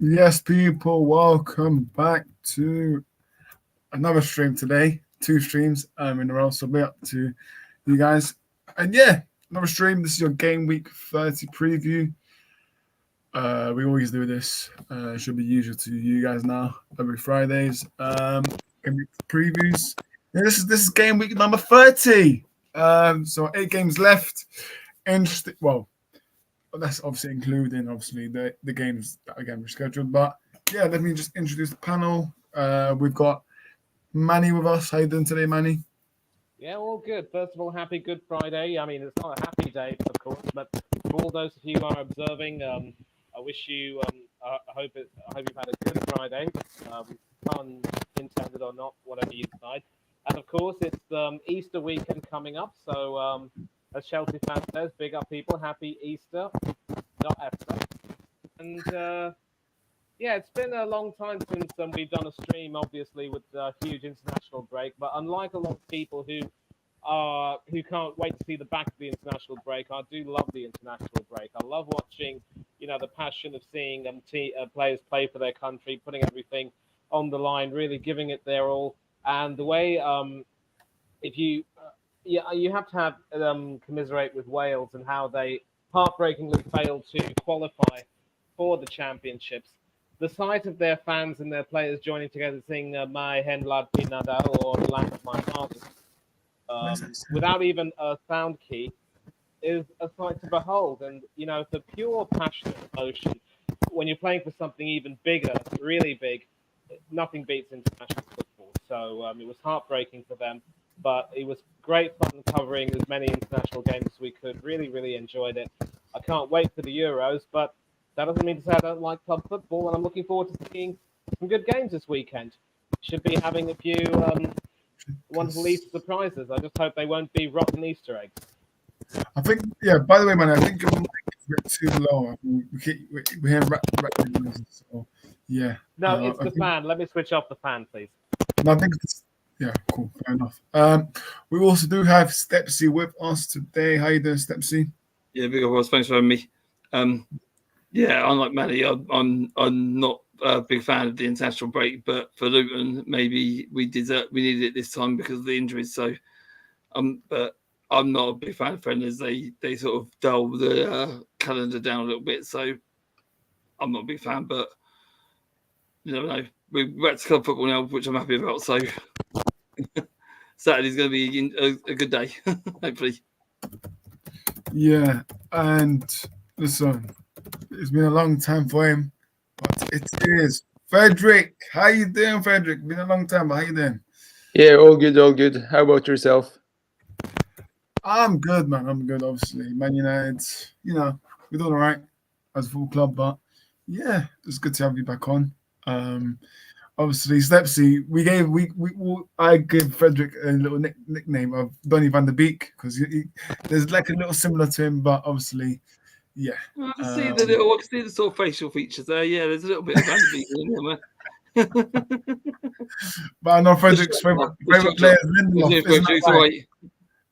Yes, people, welcome back to another stream today. Two streams in a row, so be up to you guys. And yeah, another stream. This is your Game Week 30 preview. We always do this. It should be usual to you guys now every Fridays. Game Week previews. Yeah, this is Game Week number 30. So 8 games left. Interesting. Well, that's obviously including the games that again were scheduled. But yeah, let me just introduce the panel. We've got Manny with us. How you doing today, Manny? Yeah, all good. First of all, happy Good Friday. I mean, it's not a happy day, of course, but for all those of you who are observing, I wish you. I hope you've had a good Friday, pun intended or not, whatever you decide. And of course, it's Easter weekend coming up, so as Chelsea fan says, big up people, happy Easter, not Easter. And yeah, it's been a long time since we've done a stream, obviously, with a huge international break. But unlike a lot of people who can't wait to see the back of the international break, I do love the international break. I love watching, the passion of seeing players play for their country, putting everything on the line, really giving it their all. And the way, if you, yeah, you have to have commiserate with Wales and how they heartbreakingly failed to qualify for the championships. The sight of their fans and their players joining together sing My Hen Lad Pinadal or The Land of My Fathers without even a sound key is a sight to behold. And, the pure passion and emotion, when you're playing for something even bigger, really big, nothing beats international football. So it was heartbreaking for them, but it was great fun covering as many international games as we could. Really, really enjoyed it. I can't wait for the Euros, but that doesn't mean to say I don't like club football, and I'm looking forward to seeing some good games this weekend. Should be having a few wonderful Easter surprises. I just hope they won't be rotten Easter eggs. I think, yeah, by the way, man, I think your mic is a bit too low. We're hearing noises. So, yeah. No, it's the fan. Let me switch off the fan, please. No, I think yeah, cool. Fair enough. We also do have Stepsy with us today. How you doing, Stepsy? Yeah, big up, thanks for having me. Yeah, unlike Manny, I'm not a big fan of the international break, but for Luton, maybe we needed it this time because of the injuries. So, but I'm not a big fan of friendlies. They sort of dull the calendar down a little bit. So, I'm not a big fan, but you never know. We're back to club football now, which I'm happy about. So, Saturday's going to be a good day, hopefully. Yeah, and listen, it's been a long time for him, but it is Frederick. How you doing, Frederick? Been a long time, but how you doing? Yeah, all good, all good. How about yourself? I'm good, man. I'm good, obviously. Man United, we're doing all right as a full club, but yeah, it's good to have you back on. Obviously, Stepsy, I gave Frederick a little nickname of Donny van der Beek because there's like a little similar to him, but obviously, yeah. I can see the sort of facial features there. Yeah, there's a little bit of Van der Beek in there, man. But I know Frederick's favorite player is Lindelof. Right?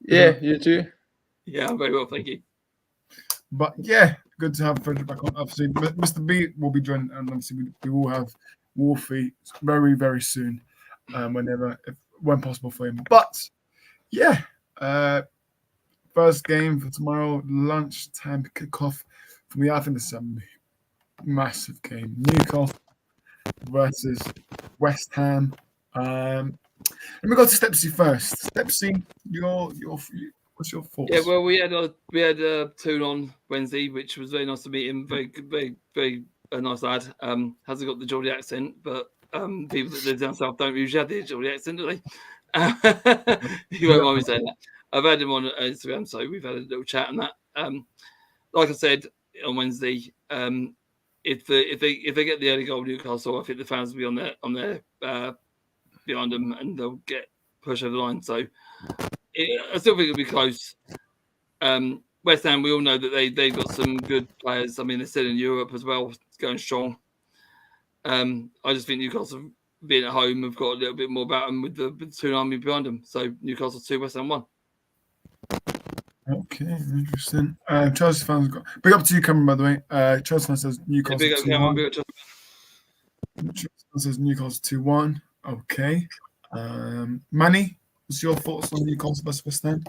Yeah, you too. Yeah, I'm very well, thank you. But yeah, good to have Frederick back on. Obviously, Mr. B will be joining, and obviously we will have Wolfie very, very soon, when possible for him. But yeah, first game for tomorrow, lunchtime kickoff for me. I think this is a massive game. Newcastle versus West Ham. Let me go to Stepsy first. Stepsy, what's your thoughts? Yeah, well, we had Toon on Wednesday, which was very nice to meet him. Very, very, very a nice lad. Hasn't got the Geordie accent, but people that live down south don't usually have the Geordie accent, do they? You won't mind me saying that. I've had him on Instagram, so we've had a little chat on that. Like I said on Wednesday, if they get the early goal, Newcastle, I think the fans will be on their behind them, and they'll get pushed over the line. So I still think it'll be close. West Ham, we all know that they've got some good players. I mean, they're still in Europe as well, going strong. I just think Newcastle, being at home, have got a little bit more about them with the Toon army behind them. So Newcastle 2, West Ham 1. Okay, interesting. Chelsea fans got big up to you, Cameron. By the way, Chelsea fans says Newcastle. Big up, Cameron. Big up, Says Newcastle 2-1. Okay. Manny, what's your thoughts on Newcastle versus West Ham?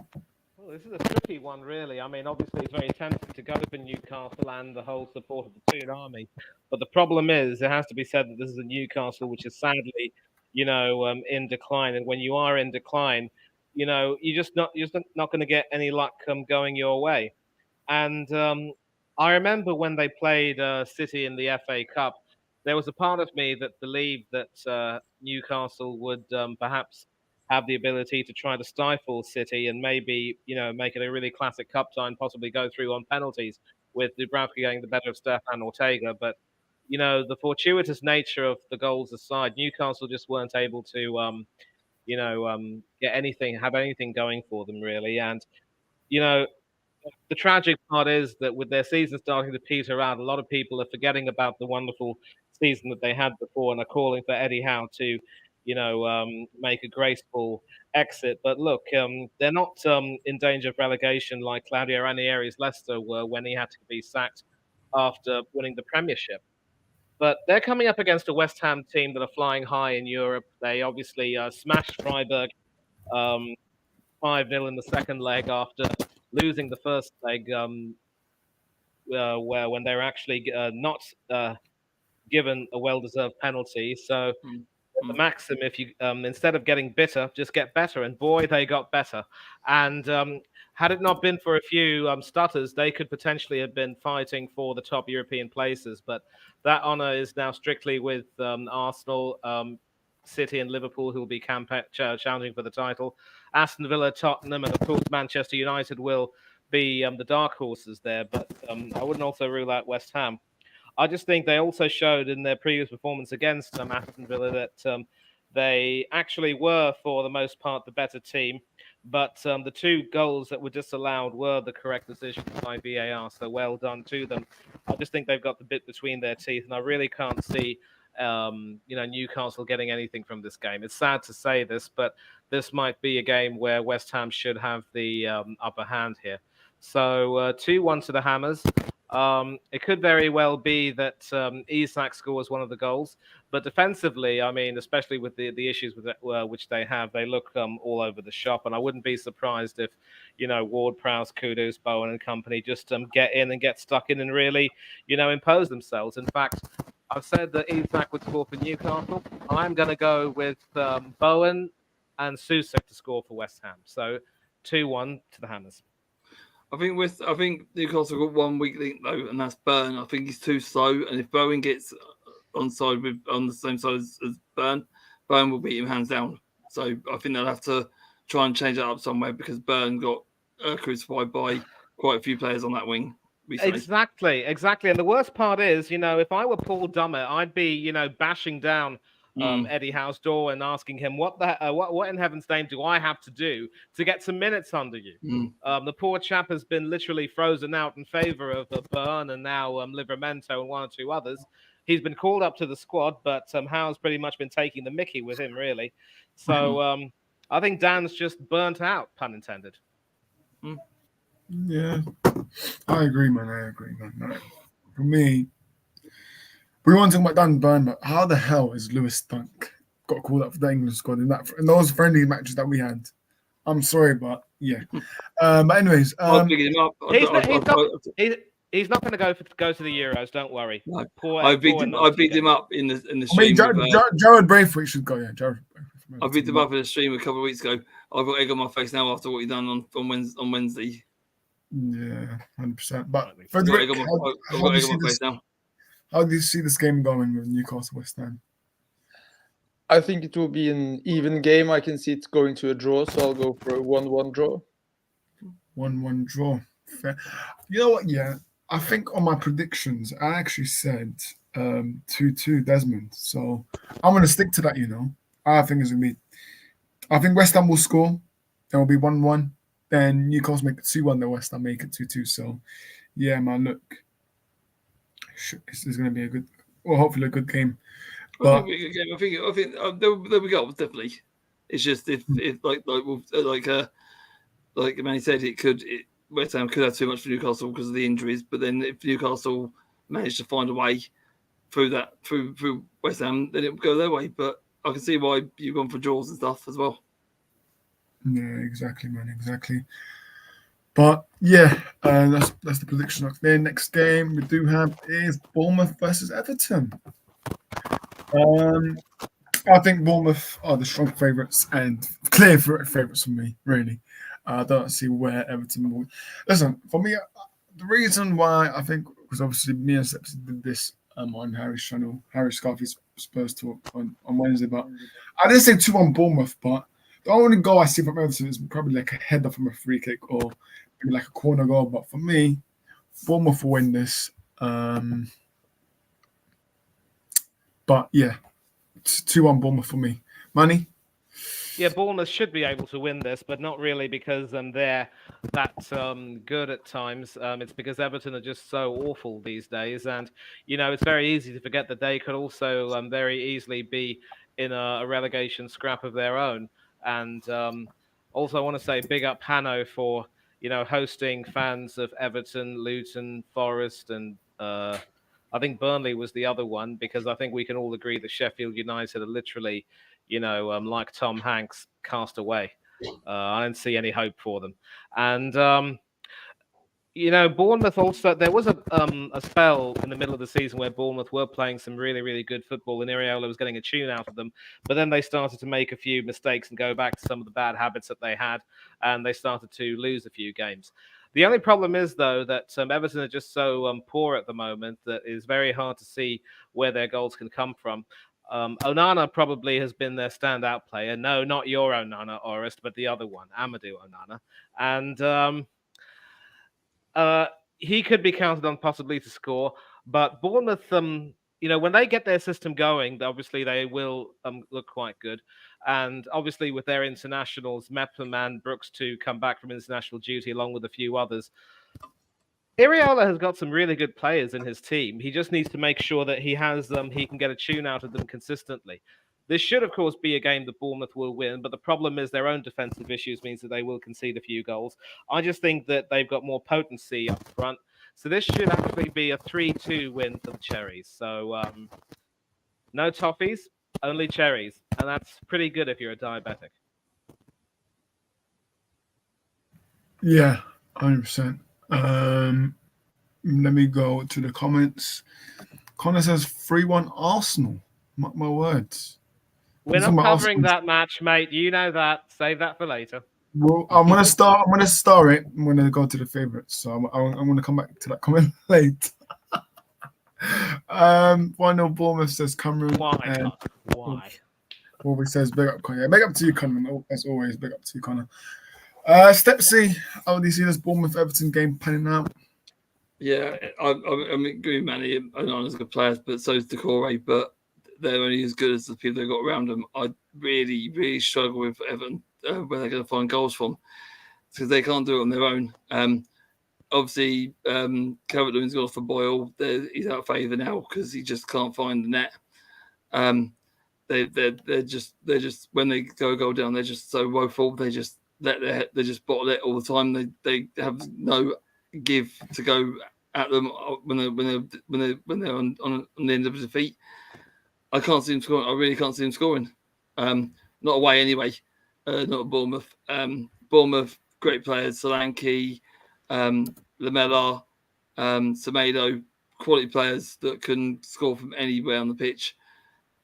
Well, this is a tricky one, really. I mean, obviously, it's very tempting to go for Newcastle and the whole support of the Toon Army. But the problem is, it has to be said that this is a Newcastle which is sadly, in decline. And when you are in decline, you're just not going to get any luck going your way. And I remember when they played City in the FA Cup, there was a part of me that believed that Newcastle would perhaps have the ability to try to stifle City and maybe, make it a really classic cup tie and possibly go through on penalties with Dubravka getting the better of Stefan Ortega. But, the fortuitous nature of the goals aside, Newcastle just weren't able to, have anything going for them really. And, you know, the tragic part is that with their season starting to peter out, a lot of people are forgetting about the wonderful season that they had before and are calling for Eddie Howe to, make a graceful exit. But look, they're not in danger of relegation like Claudio Ranieri's Leicester were when he had to be sacked after winning the Premiership. But they're coming up against a West Ham team that are flying high in Europe. They obviously smashed Freiburg um, 5-0 in the second leg after losing the first leg, where when they were actually not given a well-deserved penalty. So the maxim, if you instead of getting bitter, just get better. And boy, they got better. And had it not been for a few stutters, they could potentially have been fighting for the top European places. But that honour is now strictly with Arsenal, City, and Liverpool, who will be challenging for the title. Aston Villa, Tottenham, and of course Manchester United will be the dark horses there. But I wouldn't also rule out West Ham. I just think they also showed in their previous performance against Aston Villa that they actually were, for the most part, the better team. But the two goals that were disallowed were the correct decisions by VAR. So well done to them. I just think they've got the bit between their teeth, and I really can't see Newcastle getting anything from this game. It's sad to say this, but this might be a game where West Ham should have the upper hand here. So 2-1 to the Hammers. It could very well be that Isak scores one of the goals, but defensively, I mean, especially with the issues with which they have, they look all over the shop, and I wouldn't be surprised if, Ward-Prowse, Kudus, Bowen, and company just get in and get stuck in and really, impose themselves. In fact, I've said that Isak would score for Newcastle. I'm going to go with Bowen and Susek to score for West Ham. So 2-1 to the Hammers. I think Newcastle got one weak link though, and that's Burn. I think he's too slow, and if Bowen gets on the same side as Burn will beat him hands down. So I think they'll have to try and change that up somewhere because Burn got crucified by quite a few players on that wing. Exactly. And the worst part is, if I were Paul Dummett, I'd be, bashing down Eddie Howe's door and asking him what in heaven's name do I have to do to get some minutes under you? The poor chap has been literally frozen out in favour of Burn and now Livramento and one or two others. He's been called up to the squad, but Howe's pretty much been taking the mickey with him, really. So I think Dan's just burnt out, pun intended. Yeah, I agree, man. For me, we want to talk about Dan Burn, but how the hell is Lewis Dunk got called up for the England squad in those friendly matches that we had? I'm sorry, but yeah. But anyways, he's not going to go to the Euros. Don't worry. No. I beat him up in the stream. Jared Braithwaite should go. Yeah, Jared. I beat him up in the stream a couple of weeks ago. I've got egg on my face now after what he done on Wednesday. Yeah, 100%. But Frederick, how do you see this game going with Newcastle West Ham? I think it will be an even game. I can see it going to a draw, so I'll go for a 1-1 draw. 1-1 draw. Fair. You know what? Yeah, I think on my predictions, I actually said 2-2 Desmond. So I'm going to stick to that, I think it's going to be... I think West Ham will score. There will be 1-1. Then Newcastle make it 2-1. Then West Ham make it 2-2. So, yeah, man, look. This is going to be hopefully a good game. But, I think there we go. Definitely, it's just if like Manny said, West Ham could have too much for Newcastle because of the injuries. But then if Newcastle managed to find a way through West Ham, then it would go their way. But I can see why you've gone for draws and stuff as well. Yeah, exactly, man, exactly. But yeah, that's the prediction of their next game we do have is Bournemouth versus Everton. I think Bournemouth are the strong favourites and clear favourites for me, really. I don't see where Everton will. Listen, for me, the reason why I think, because obviously me and Steps did this on Harry's channel, Harry Scarfy's Spurs talk on Wednesday, but I didn't say 2-1 Bournemouth, but the only goal I see from Everton is probably like a header from a free kick or maybe like a corner goal. But for me, Bournemouth will win this. But yeah, it's 2-1 Bournemouth for me. Manny? Yeah, Bournemouth should be able to win this, but not really because they're that good at times. It's because Everton are just so awful these days, and it's very easy to forget that they could also very easily be in a relegation scrap of their own. And also, I want to say big up Hanno for hosting fans of Everton, Luton, Forest, and I think Burnley was the other one, because I think we can all agree that Sheffield United are literally like Tom Hanks, cast away. I don't see any hope for them. And Bournemouth also. There was a spell in the middle of the season where Bournemouth were playing some really, really good football, and Iriola was getting a tune out of them. But then they started to make a few mistakes and go back to some of the bad habits that they had, and they started to lose a few games. The only problem is, though, that Everton are just so poor at the moment that it's very hard to see where their goals can come from. Onana probably has been their standout player. No, not your Onana, Orest, but the other one, Amadou Onana. And he could be counted on possibly to score. But Bournemouth, when they get their system going, obviously they will look quite good. And obviously with their internationals, Mepham and Brooks to come back from international duty along with a few others, Iriola has got some really good players in his team. He just needs to make sure that he can get a tune out of them consistently. This should, of course, be a game that Bournemouth will win, but the problem is their own defensive issues means that they will concede a few goals. I just think that they've got more potency up front. So this should actually be a 3-2 win for the Cherries. So no toffees, only cherries. And that's pretty good if you're a diabetic. Yeah, 100%. Let me go to the comments. Connor says 3-1 Arsenal. My words. We're not covering that match, mate. You know that. Save that for later. Well, I'm gonna star it. I'm gonna go to the favourites. So I'm gonna come back to that comment later. 1-0 Bournemouth says Cameron. Why? Why? Wolby says big up Connor. Big up to you, Connor. As always, big up to you, Connor. Stepsy, how do you see this Bournemouth Everton game panning out? Yeah, I agree with Manny. Onana's good players, but so is Decore. But they're only as good as the people they've got around them. I really, really struggle with Everton where they're going to find goals from, because they can't do it on their own. Obviously, Calvert-Lewin's gone off for Boyle. He's out of favour now because he just can't find the net. They're just when they go a goal down, they're just so woeful. They just they just bottle it all the time. They have no give to go at them when they're on the end of the feet. I can't see them scoring. I really can't see them scoring. Not away anyway. Not at Bournemouth. Bournemouth, great players. Solanke, Lamela, Semedo, quality players that can score from anywhere on the pitch.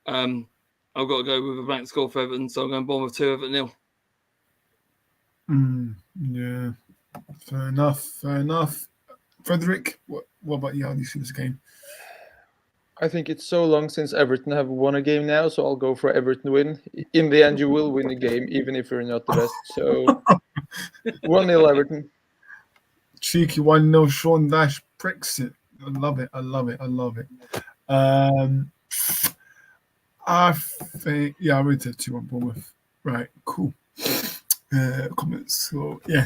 I've got to go with a blank score for Everton, so I'm going Bournemouth 2, Everton 0. Yeah, fair enough. Frederick, what about you? How do you see this game? I think it's so long since Everton have won a game now, so I'll go for Everton win. In the end, you will win a game, even if you're not the best. So 1-0 Everton. Cheeky 1-0 Sean Dash Brexit. I love it. I think, I would say 2-1 Bournemouth. Right, cool. Comments.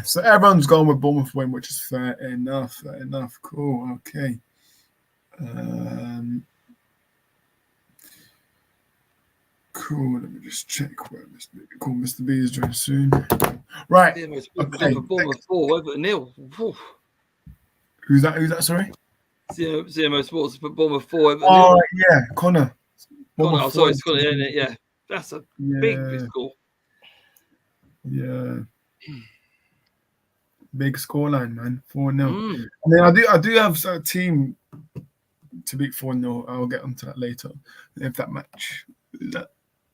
So everyone's gone with Bournemouth win, which is fair enough. Cool. Okay. Cool. Let me just check where Mr. B is joining soon. Right. Yeah, okay. Bournemouth 4, Everton 0. Who's that? Sorry. CMO Sports put Bournemouth 4. Oh yeah, Connor. Connor, Bournemouth oh, sorry, 4. it's Connor, isn't it? Yeah, that's a big score. Yeah. Big scoreline, man. 4-0. Mm. I mean, I do have a team to beat 4-0. I'll get onto that later. If that match.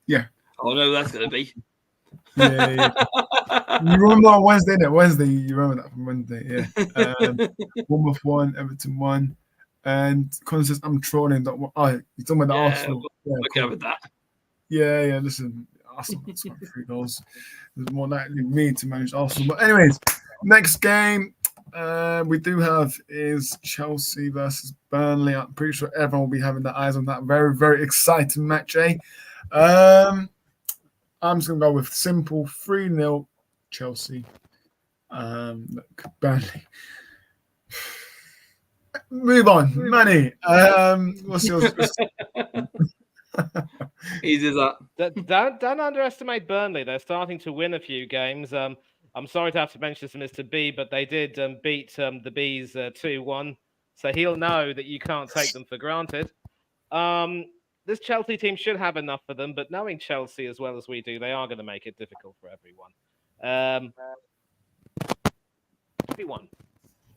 Yeah. Oh no, that's gonna be. Yeah. You remember on Wednesday, innit? Wednesday, you remember that from Wednesday, yeah. Bournemouth 1, Everton 1. And Connor says, I'm trolling. That one. Oh, you're talking about the Arsenal. Yeah, okay with that. Yeah, listen, Arsenal scored 3 goals. It's more likely me to manage Arsenal. But anyways, next game we do have is Chelsea versus Burnley. I'm pretty sure everyone will be having their eyes on that very, very exciting match, eh? I'm just going to go with simple 3-0 Chelsea. Look, Burnley. Move on, Manny. What's yours? Easy as that. Don't underestimate Burnley. They're starting to win a few games. I'm sorry to have to mention this to Mr. B, but they did beat the Bees 2-1. So he'll know that you can't take them for granted. This Chelsea team should have enough for them, but knowing Chelsea as well as we do, they are going to make it difficult for everyone. 3-1.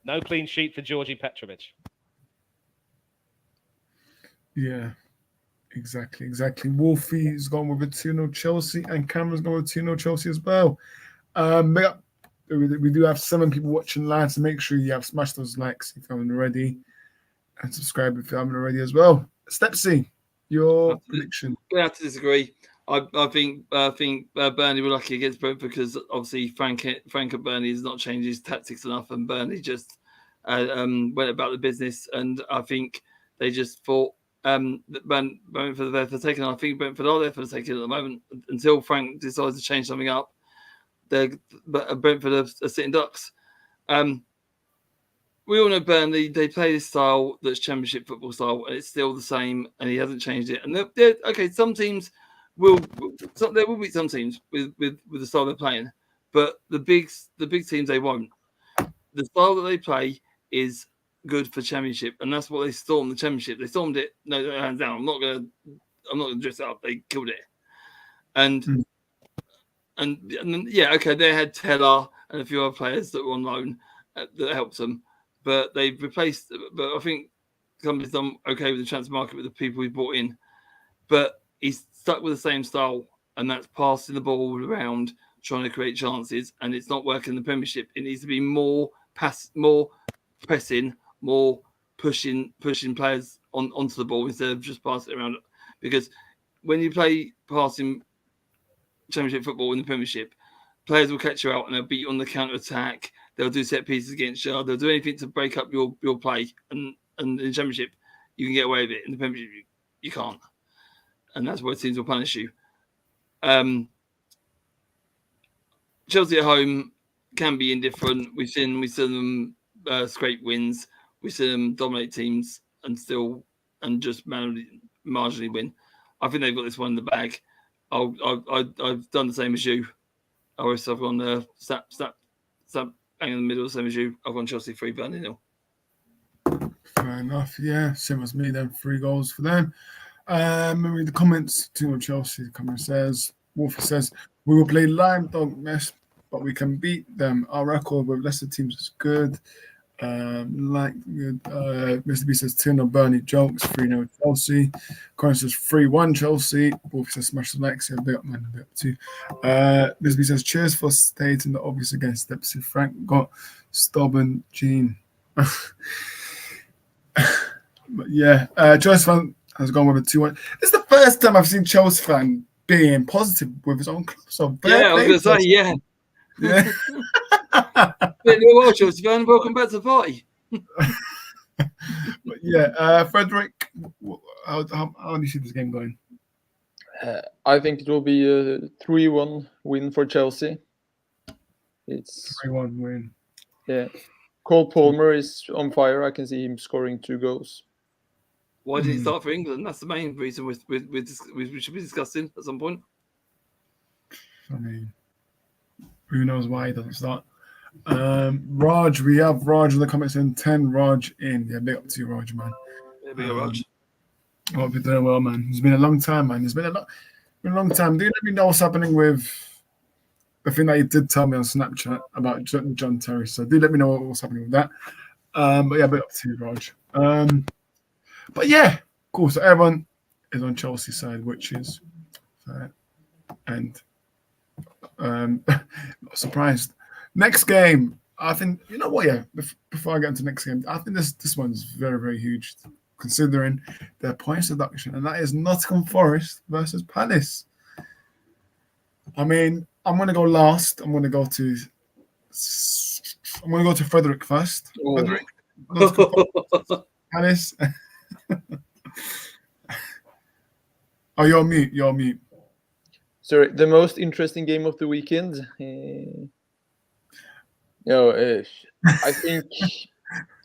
No clean sheet for Georgi Petrovic. Yeah, exactly. Wolfie's gone with a 2-0 Chelsea, and Cameron's gone with 2-0 Chelsea as well. We do have 7 people watching live, so make sure you have smashed those likes if you haven't already, and subscribe if you haven't already as well. Stepsy, your prediction? I have to disagree. I think Burnley were lucky against Brentford because obviously Frank at Burnley has not changed his tactics enough, and Burnley just went about the business. And I think they just thought that Brentford are there for the taking. I think Brentford are there for the taking at the moment until Frank decides to change something up. Brentford are sitting ducks. We all know Burnley. They play this style that's Championship football style, and it's still the same. And he hasn't changed it. And they're okay. Some teams there will be some teams with the style they're playing, but the big teams they won't. The style that they play is good for Championship, and that's what they stormed the Championship. They stormed it. No, hands down. I'm not gonna dress it up. They killed it, and yeah, okay. They had Teller and a few other players that were on loan that helped them, but they've replaced. But I think company's done okay with the transfer market with the people we brought in, but he's stuck with the same style, and that's passing the ball around, trying to create chances, and it's not working in the Premiership. It needs to be more pressing, more pushing players onto the ball instead of just passing it around. Because when you play passing Championship football in the Premiership, players will catch you out and they'll beat you on the counter attack. They'll do set pieces against you. They'll do anything to break up your play. And in the Championship, you can get away with it. In the Premiership, you can't. And that's where teams will punish you. Chelsea at home can be indifferent. We've seen them scrape wins. We've seen them dominate teams and just marginally win. I think they've got this one in the bag. I've done the same as you. I've gone snap bang in the middle, same as you. I've gone Chelsea 3, Burnley 0. Fair enough. Yeah, same as me. Then 3 goals for them. Maybe the comments to Chelsea. The comment says, Wolfie says, we will play lime dog mess, but we can beat them. Our record with lesser teams is good. Mr. B says 2-0 Burnley jokes, 3-0 Chelsea. Corin says 3-1 Chelsea. Wolfie says smash the likes. Yeah, bit up, man, a bit up too. Mr. B says cheers for stating the obvious against Stepsy. Frank got stubborn Gene. But yeah, Chelsea fan has gone with a 2-1. It's the first time I've seen Chelsea fan being positive with his own club. So yeah, I was going to say, yeah. Yeah. Well, Chelsea fan, welcome back to the party. But yeah, Frederick, how do you see this game going? I think it will be a 3-1 win for Chelsea. It's 3-1 win. Yeah. Cole Palmer is on fire. I can see him scoring 2 goals. Why did he start for England? That's the main reason we should be discussing at some point. I mean, who knows why he doesn't start? Raj, we have Raj in the comments saying 10 Raj in. Yeah, big up to you, Raj, man. There we go, Raj. I hope you're doing well, man. It's been a long time, man. It's been a long time. Do you let me know what's happening with the thing that you did tell me on Snapchat about John Terry? So do let me know what's happening with that. But yeah, big up to you, Raj. But yeah, cool. So everyone is on Chelsea's side, which is fair. And not surprised. Next game, I think, you know what, yeah, before I get into the next game, I think this one's very, very huge considering their points deduction, and that is Nottingham Forest versus Palace. I mean, I'm going to go last. I'm going to go to Frederick first. Oh. Frederick, Nottingham Forest, Palace. Oh, you're mute. You're mute. Sorry, the most interesting game of the weekend. I think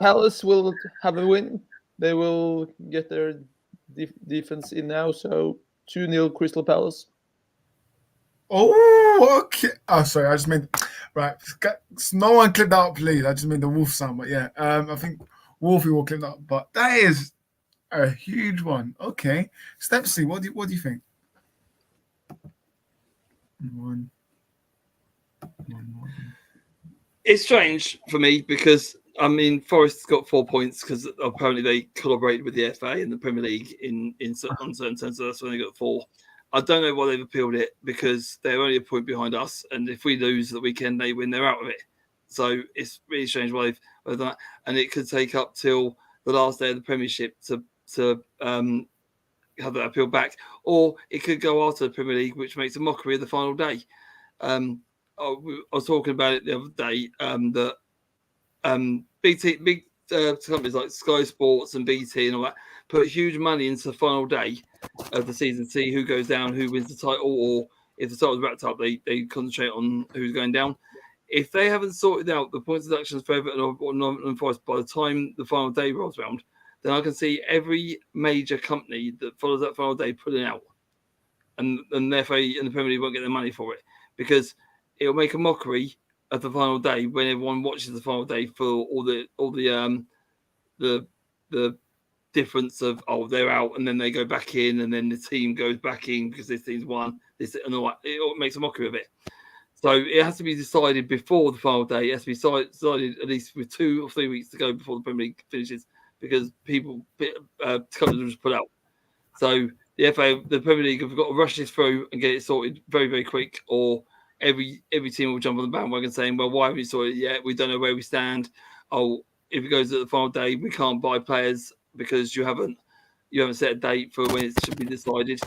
Palace will have a win. They will get their defense in now. So 2-0 Crystal Palace. Oh, okay. Oh, sorry. I just made right. No one clipped that up, please. I just made the wolf sound, but yeah. I think Wolfie will clip that up, but that is a huge one. Okay, Stepsy, what do you think? One. It's strange for me because I mean Forest's got 4 points because apparently they collaborated with the FA and the Premier League on certain terms, so that's when they got 4. I don't know why they've appealed it because they're only a point behind us, and if we lose the weekend, they win, they're out of it. So it's really strange why they've done that, and it could take up till the last day of the Premiership to have that appeal back, or it could go after the Premier League, which makes a mockery of the final day. I was talking about it the other day that big companies like Sky Sports and BT and all that put huge money into the final day of the season, see who goes down, who wins the title, or if the title's wrapped up, they concentrate on who's going down. If they haven't sorted out the points deductions for Everton or Nottingham Forest by the time the final day rolls around, then I can see every major company that follows that final day pulling out, and the FA and the Premier League won't get their money for it because it'll make a mockery of the final day when everyone watches the final day for all the difference of they're out and then they go back in and then the team goes back in because this team's won this and all that. It makes a mockery of it. So it has to be decided before the final day. It has to be decided at least with 2 or 3 weeks to go before the Premier League finishes because companies will just put out. So the FA, the Premier League have got to rush this through and get it sorted very, very quick, or every team will jump on the bandwagon saying, well, why haven't we sorted it yet? We don't know where we stand. Oh, if it goes to the final day, we can't buy players because you haven't set a date for when it should be decided.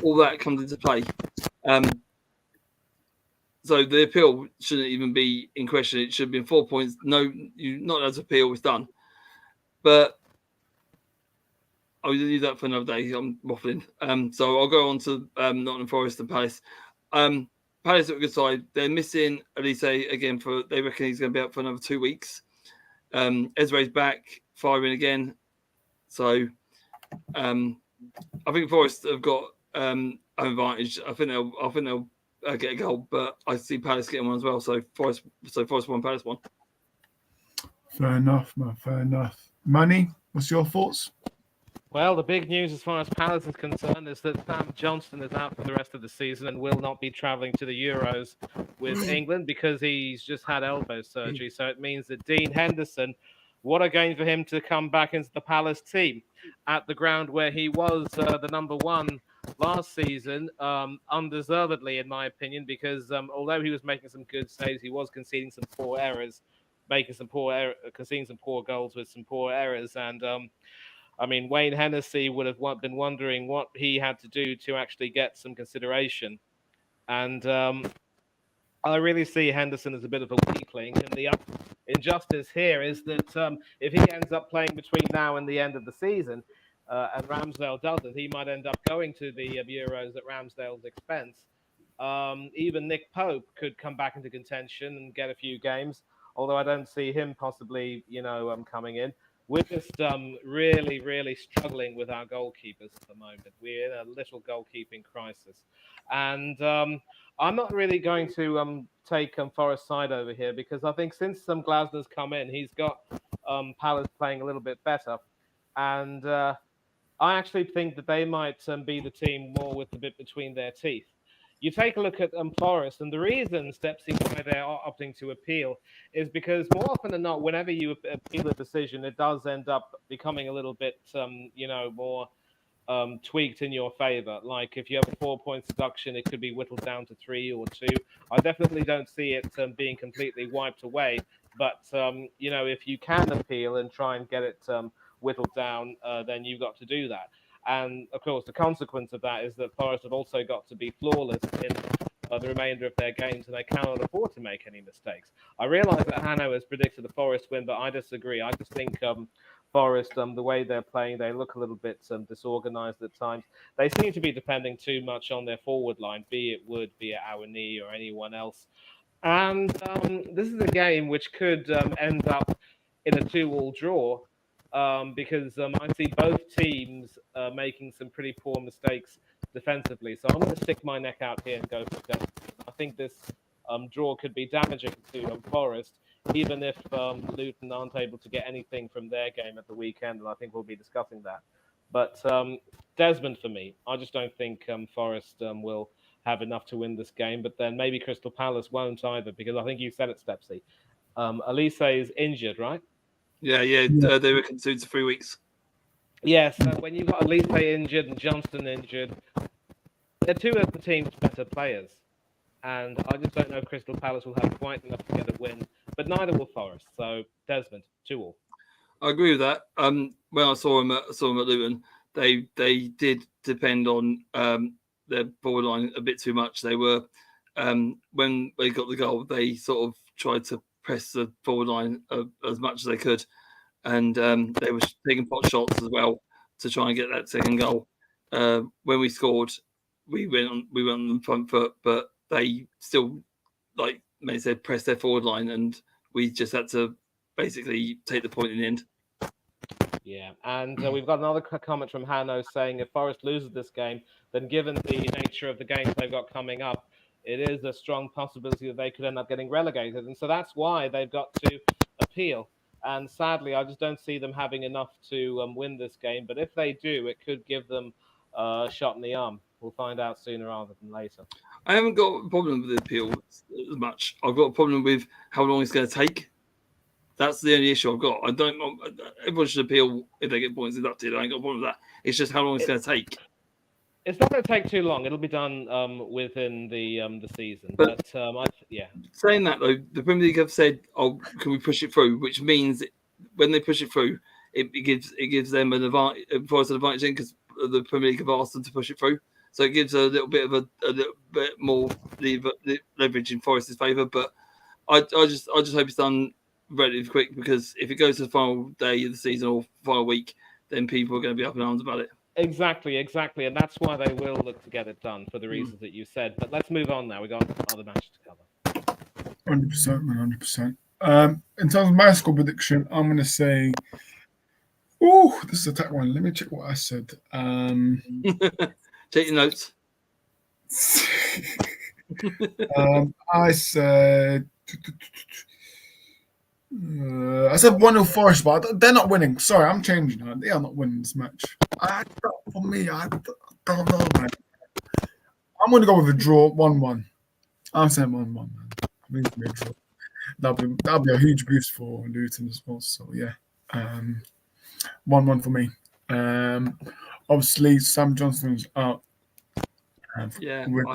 All that comes into play. So the appeal shouldn't even be in question. It should be 4 points. No, you're not allowed to appeal. It's done. But I'll leave that for another day. I'm waffling. So I'll go on to Nottingham Forest and Palace. Palace are a good side. They're missing Elise again they reckon he's going to be out for another 2 weeks. Ezra's back, firing again. So I think Forest have got an advantage. I think they'll get a goal, but I see Palace getting one as well. So Forest 1, Palace 1. Fair enough, man. Fair enough. Manny, what's your thoughts? Well, the big news as far as Palace is concerned is that Sam Johnston is out for the rest of the season and will not be travelling to the Euros with England because he's just had elbow surgery. So it means that Dean Henderson, what a gain for him to come back into the Palace team at the ground where he was the number 1 last season, undeservedly, in my opinion, because although he was making some good saves, he was conceding some poor errors, conceding some poor goals with some poor errors. And I mean, Wayne Hennessy would have been wondering what he had to do to actually get some consideration. And I really see Henderson as a bit of a weakling. And the injustice here is that if he ends up playing between now and the end of the season, and Ramsdale doesn't, he might end up going to the Euros at Ramsdale's expense. Even Nick Pope could come back into contention and get a few games, although I don't see him possibly, coming in. we're just really, really struggling with our goalkeepers at the moment. We're in a little goalkeeping crisis, and I'm not really going to take Forest's side over here because I think since Glasner's come in, he's got Palace playing a little bit better, and I actually think that they might be the team more with the bit between their teeth. You take a look at Forest, and the reason, Stepsy, why they're opting to appeal is because more often than not, whenever you appeal a decision, it does end up becoming a little bit, more tweaked in your favor. Like if you have a 4 points deduction, it could be whittled down to 3 or 2. I definitely don't see it being completely wiped away. But, if you can appeal and try and get it whittled down, then you've got to do that. And of course, the consequence of that is that Forest have also got to be flawless in the remainder of their games, and they cannot afford to make any mistakes. I realise that Hanno has predicted a Forest win, but I disagree. I just think Forest, the way they're playing, they look a little bit disorganised at times. They seem to be depending too much on their forward line, be it Wood, be it Awani or anyone else. And this is a game which could end up in a 2-2 draw. Because I see both teams making some pretty poor mistakes defensively. So I'm going to stick my neck out here and go for Desmond. I think this draw could be damaging to Forest, even if Luton aren't able to get anything from their game at the weekend, and I think we'll be discussing that. But Desmond for me. I just don't think Forest will have enough to win this game, but then maybe Crystal Palace won't either, because I think you said it, Stepsy. Elise is injured, right? Yeah. They were consumed for 3 weeks. Yeah, so when you've got Elise injured and Johnston injured, they're two of the team's better players. And I just don't know if Crystal Palace will have quite enough to get a win, but neither will Forest. So Desmond, 2-2. I agree with that. When I saw him at Luton, they did depend on their forward line a bit too much. They were when they got the goal, they sort of tried to press the forward line as much as they could, and they were taking pot shots as well to try and get that second goal. When we scored, we went on the front foot, but they still, like May said, pressed their forward line, and we just had to basically take the point in the end. Yeah, and we've got another comment from Hanno saying if Forest loses this game, then given the nature of the games they've got coming up, it is a strong possibility that they could end up getting relegated. And so that's why they've got to appeal. And sadly, I just don't see them having enough to win this game. But if they do, it could give them a shot in the arm. We'll find out sooner rather than later. I haven't got a problem with the appeal as much. I've got a problem with how long it's going to take. That's the only issue I've got. Everyone should appeal if they get points deducted. I ain't got a problem with that. It's just how long it's going to take. It's not going to take too long. It'll be done within the season. But Saying that though, the Premier League have said, "Oh, can we push it through?" Which means when they push it through, it gives them an advantage, because the Premier League have asked them to push it through. So it gives a little bit more leverage in Forest's favour. But I just hope it's done relatively quick, because if it goes to the final day of the season or final week, then people are going to be up in arms about it. Exactly, and that's why they will look to get it done for the reasons that you said. But let's move on now. We got other matches to cover. 100%, 100%. In terms of my score prediction, I'm going to say, this is a tough one. Let me check what I said. Take your notes. I said 1-0 Forest, but they're not winning. Sorry, I'm changing now. They are not winning this match. I don't know, man. I'm going to go with a draw, 1-1. I'm saying 1-1, man. I think it's a draw. That'll be a huge boost for Luton as well. So, yeah. 1-1 for me. Obviously, Sam Johnston's out. With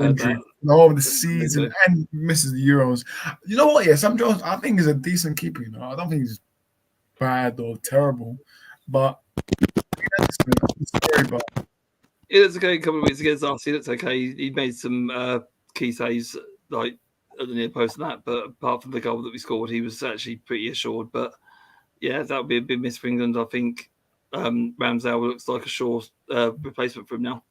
injury over the season and misses the Euros. You know what? Yeah, Sam Jones, I think, is a decent keeper. I don't think he's bad or terrible, but it's very bad. It looks okay. A couple of weeks against us, he looks okay. He made some key saves, like at the near post and that. But apart from the goal that we scored, he was actually pretty assured. But yeah, that would be a big miss for England. I think Ramsdale looks like a sure replacement for him now.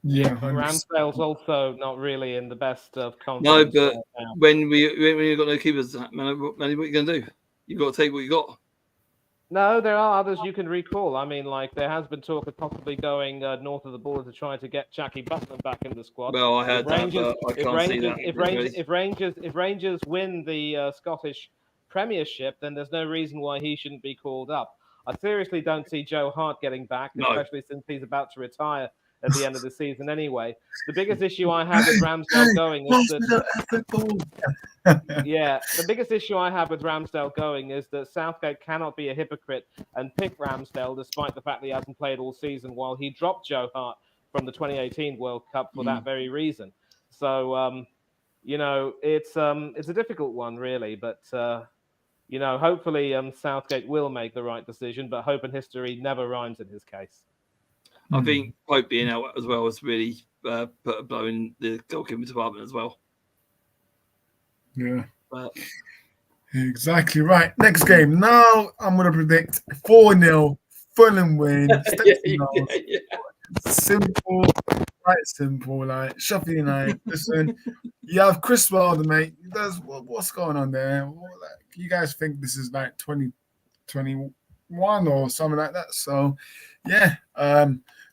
Yeah, Ramsdale's also not really in the best of No, confidence. but when you've got no keepers, man, what are you going to do? You've got to take what you got. No, there are others you can recall. I mean, like there has been talk of possibly going north of the border to try to get Jackie Butland back in the squad. Well, I heard that, but I if can't see Rangers, that. if Rangers win the Scottish Premiership, then there's no reason why he shouldn't be called up. I seriously don't see Joe Hart getting back, No. especially since he's about to retire at the end of the season anyway. The biggest issue I have with Ramsdale going is that the biggest issue I have with Ramsdale going is that Southgate cannot be a hypocrite and pick Ramsdale despite the fact that he hasn't played all season, while he dropped Joe Hart from the 2018 World Cup for that very reason. So it's a difficult one really, but hopefully Southgate will make the right decision, but hope and history never rhymes in his case. I think Pope being out as well has really put a blow in the goalkeeping department as well. Yeah. But exactly right. Next game. Now I'm going to predict 4-0 Fulham win. Simple, quite simple. Like Sheffield United. Listen, you have Chris Wilder, mate. He does what's going on there? You guys think this is like 2021 or something like that? So, yeah.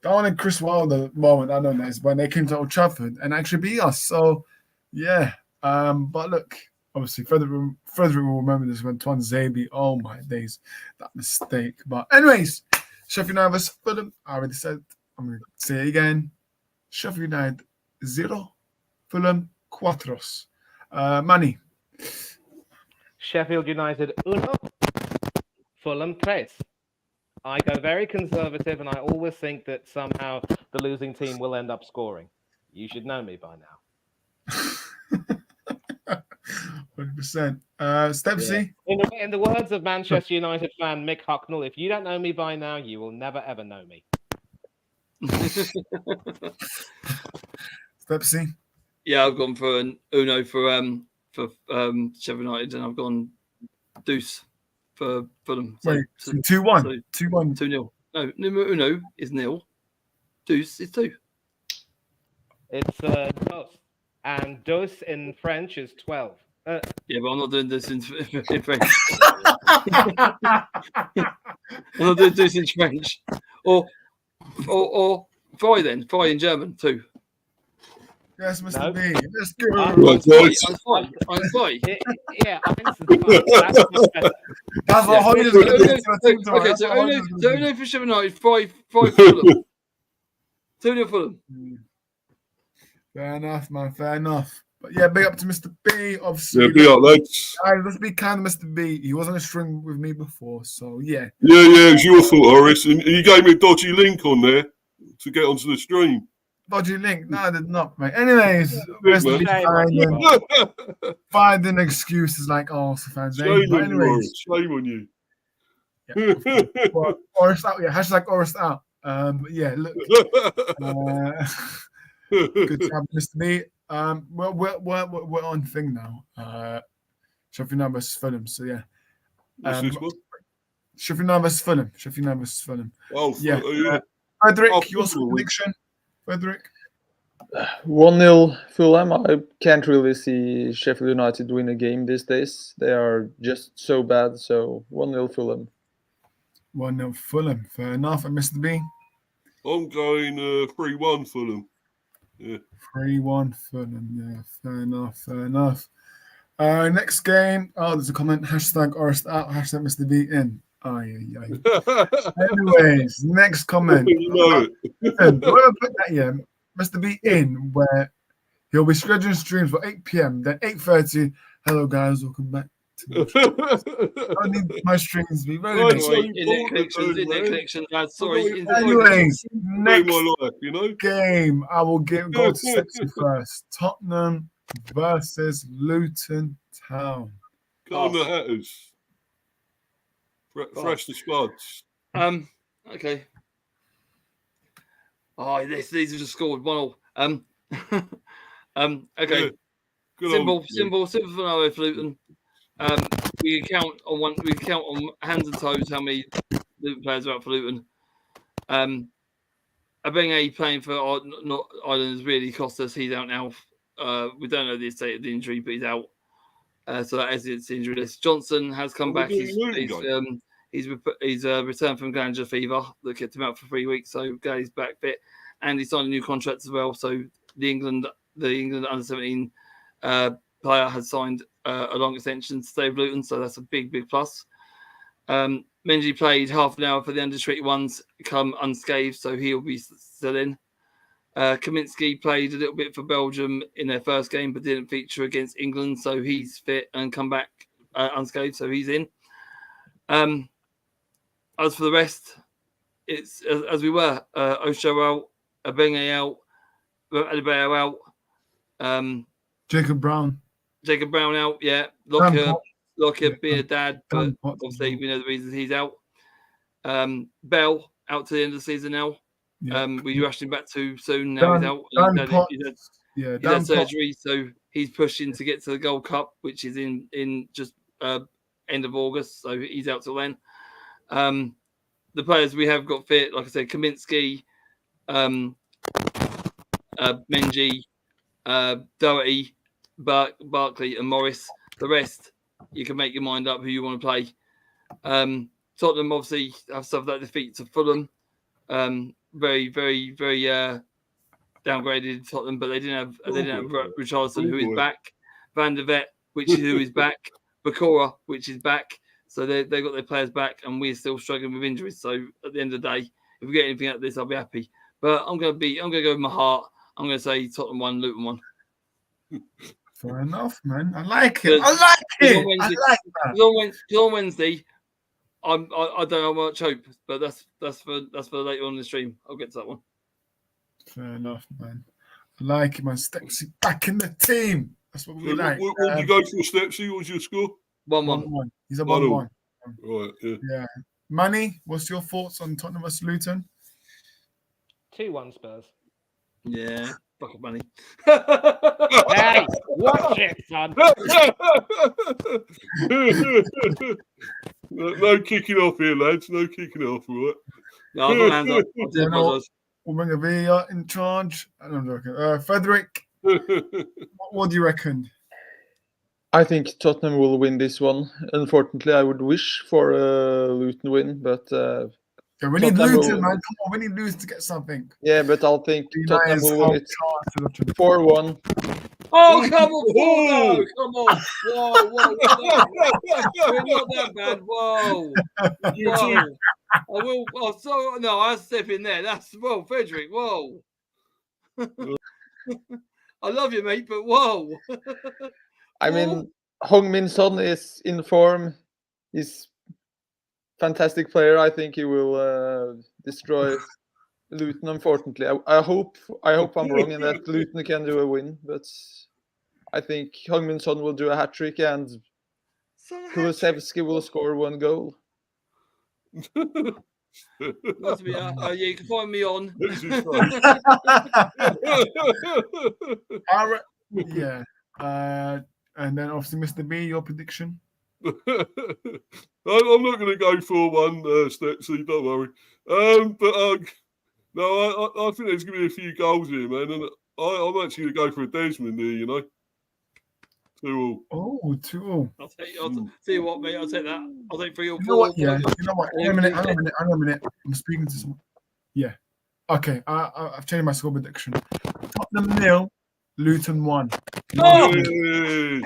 The only Chris Wilder moment I know is when they came to Old Trafford and actually beat us. So, yeah. But look, obviously, Frederick will remember this when Twan Zabi. Oh my days, that mistake. But anyways, Sheffield United vs Fulham. I already said. I'm going to say it again. Sheffield United 0, Fulham 4. Manny. Sheffield United 1, Fulham 3. I go very conservative, and I always think that somehow the losing team will end up scoring. You should know me by now. 100%. Stepsy? Yeah. In the words of Manchester United fan Mick Hucknall, if you don't know me by now, you will never ever know me. Stepsy? Yeah, I've gone for an Uno for Sheffield United, and I've gone Deuce for Fulham. Wait, 2-1. 2-1. 2-0. No, Uno is 0. Deuce is 2. It's dos. And dos in French is 12. Yeah, but I'm not doing this in French. I'm not doing this in French. Or Fry then. Fry in German too. Yes, Mr. No. B. Let's go. I'm Fry. Yeah, that's That's what Hodges going to do. Okay, so Uno for Sheffield United, Fry Fulham. 2-0 Fulham. Fair enough, man. Fair enough. But yeah, big up to Mr. B. Obviously, Yeah, big up, lads. Let's be kind of Mr. B. He was on a string with me before, so yeah. Yeah, it was your fault, Horace. And you gave me a dodgy link on there to get onto the stream. Dodgy link? No, I did not, mate. Anyways, Mr. B finding excuses like Arsenal fans. Shame But on you, Horace. Shame on you. Yeah, Orist out, yeah. Hashtag Orist out. But yeah, look. Good job, Mr. B. Well, we're on thing now. Sheffield United vs Fulham. So yeah. What's this one? Sheffield United vs Fulham. Sheffield United vs Fulham. Oh, yeah. yeah. Frederick, your prediction? Frederick? 1-0 Fulham. I can't really see Sheffield United win a game these days. They are just so bad. So 1-0 Fulham. 1-0 Fulham. Fair enough. And Mr. B? I'm going 3-1 Fulham. Yeah. 3-1 Fulham. Yeah, fair enough. Fair enough. Next game. Oh, there's a comment. Hashtag Orist out. Hashtag Mr. B in. Anyways, next comment. You know it. Whoever put that, yeah, Mr. B in, where he'll be scheduling streams for 8 p.m. Then 8:30. Hello, guys. Welcome back to I need my streams to be very Internet connection, lads. Sorry. Anyways, next my life, you know? game, I will go to sexy first. Tottenham versus Luton Town. Come on, the Hatters. Fresh the spuds. Okay. Oh, these have just scored 1-0. Okay. Yeah. Simple for Luton. We can count on hands and toes how many Luton players are out for Luton. Abenge playing for Ireland has really cost us. He's out now. We don't know the state of the injury, but he's out. So that is its injury list. Johnson has come back. He's He's returned from glandular fever that kept him out for 3 weeks, so glad he's back fit. And he signed a new contract as well. So the England under-17 player has signed a long extension to stay with Luton, so that's a big plus. Menji played half an hour for the under-21s, come unscathed, so he'll be still in. Kaminski played a little bit for Belgium in their first game, but didn't feature against England, so he's fit and come back unscathed, so he's in. As for the rest, it's as we were. Osho out, Abenge out, Adebayo out, Jacob Brown out, yeah. Lockyer being a dad, but obviously we know the reasons he's out. Bell out to the end of the season now. Yeah. We rushed him back too soon. Now he's out. He's had surgery, so he's pushing to get to the Gold Cup, which is in just end of August. So he's out till then. The players we have got fit, like I said, Kaminski, Menji, Doherty, Barkley, and Morris. The rest, you can make your mind up who you want to play. Tottenham obviously have suffered that defeat to Fulham. Very downgraded Tottenham, but they didn't have Richarlison, who is back, Van der Vet, who is back, Bakura, which is back. So they got their players back, and we're still struggling with injuries. So at the end of the day, if we get anything out of this, I'll be happy. But I'm gonna go with my heart. I'm gonna say Tottenham 1, Luton 1. Fair enough, man. I like it. I like that. On Wednesday, I don't have much hope, but that's for later on in the stream. I'll get to that one. Fair enough, man. I like it, man. Stepsy back in the team. That's what we like. What did you go for, Stepsy? What was your score? 1-1. He's a 1-1. Right, yeah. Manny, what's your thoughts on Tottenham vs Luton? 2-1 Spurs. Yeah, fuck up, Manny. Hey, watch it, son. No kicking off here, lads. No kicking off, all right? No, I've got hands up. I do apologise. We'll bring a VAR in charge. I'm joking. Frederick, what do you reckon? I think Tottenham will win this one. Unfortunately, I would wish for a Luton win, but we need Luton, man. Come on, we need Luton to get something. Yeah, but I'll think Tottenham will win it 4-1. Oh, come on! Come on! Whoa! We're not that bad. Whoa! I will. Oh, so no, I'll step in there. That's Frederick. Whoa! I love you, mate, but whoa! I mean, Heung-min Son is in form. He's fantastic player. I think he will destroy Luton. Unfortunately, I hope I'm wrong in that Luton can do a win, but I think Heung-min Son will do a hat trick and Kulusevski will score 1 goal. Yeah, you can find me on. Yeah. And then obviously, Mr. B, your prediction? I'm not going to go 4-1, Stepsy, don't worry. No, I think there's going to be a few goals here, man. And I'm actually going to go for a Desmond here, you know. 2-2. Oh, 2-2. I'll tell you what, mate. I'll take that. I'll take 3 or 4. You know what? Yeah. You know what? Hang on a minute. I'm speaking to someone. Yeah. Okay. I've changed my score prediction. Tottenham 0, Luton 1. Hey.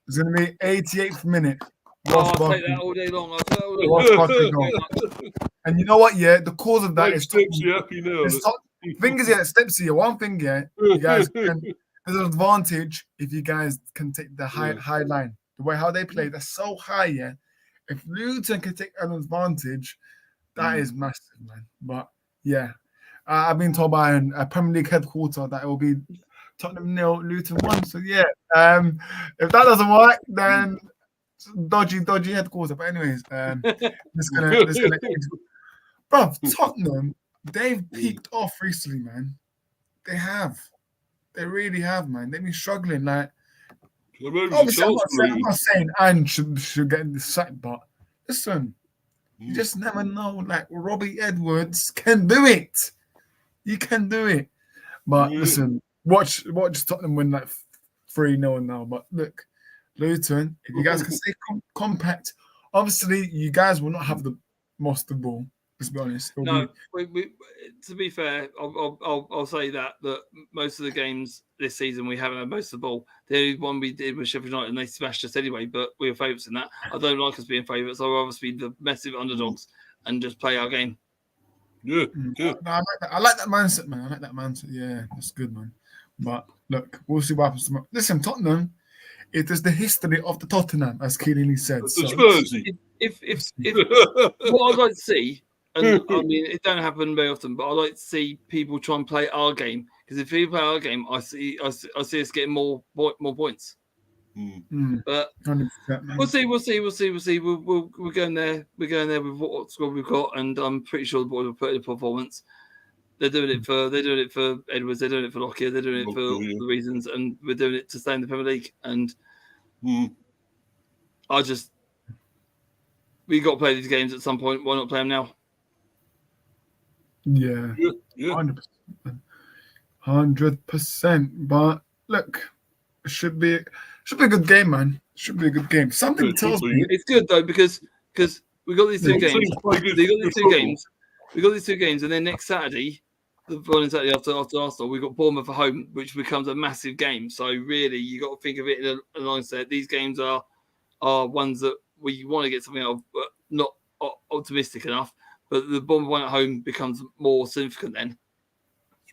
It's going to be 88th minute. I'll take that all day long. And you know what? Yeah, the cause of that is Stepsy happy now. Thing is, Stepsy. One thing, you guys can. There's an advantage if you guys can take the high line. The way how they play, they're so high, yeah. If Luton can take an advantage, that is massive, man. But yeah, I've been told by a Premier League headquarter that it will be Tottenham 0, Luton 1. So yeah, if that doesn't work, then dodgy headquarter. But anyways, just gonna bro, Tottenham, they've peaked off recently, man. They have. They really have, man. They've been struggling. Like, obviously, I'm not saying Ange should get in the sack, but listen, you just never know. Like, Robbie Edwards can do it. You can do it. But listen, watch Tottenham win like 3-0 now. But look, Luton, if you guys can stay compact obviously, you guys will not have the most of the ball. Let's be honest. It'll No, be, to be fair, I'll say that most of the games this season we haven't had most of the ball. The only one we did was Sheffield United, and they smashed us anyway. But we were favourites in that. I don't like us being favourites. I'd rather be the massive underdogs and just play our game. Yeah. No, I like that mindset, man. I like that mindset. Yeah, that's good, man. But look, we'll see what happens tomorrow. Listen, Tottenham, it is the history of the Tottenham, as Keelan said. The So, Spursy. If what I'd like to see, and I mean it don't happen very often, but I'd like to see people try and play our game, because if people play our game, I see us getting more points. But 100%, man. we'll see. We're going there. We're going there with what squad we've got, and I'm pretty sure the boys will put in a performance. They're doing it for Edwards. They're doing it for Lockyer. They're doing it for all the reasons, and we're doing it to stay in the Premier League. And we got to play these games at some point. Why not play them now? Yeah, 100%. 100%. But look, it should be a good game, man. Should be a good game. Something tells me it's good though, because we got these two games. We got these two games, and then next Saturday, the following Saturday after Arsenal, we got Bournemouth at home, which becomes a massive game. So really, you got to think of it in a mindset. These games are ones that we want to get something out of, but not optimistic enough. But the Bournemouth one at home becomes more significant then.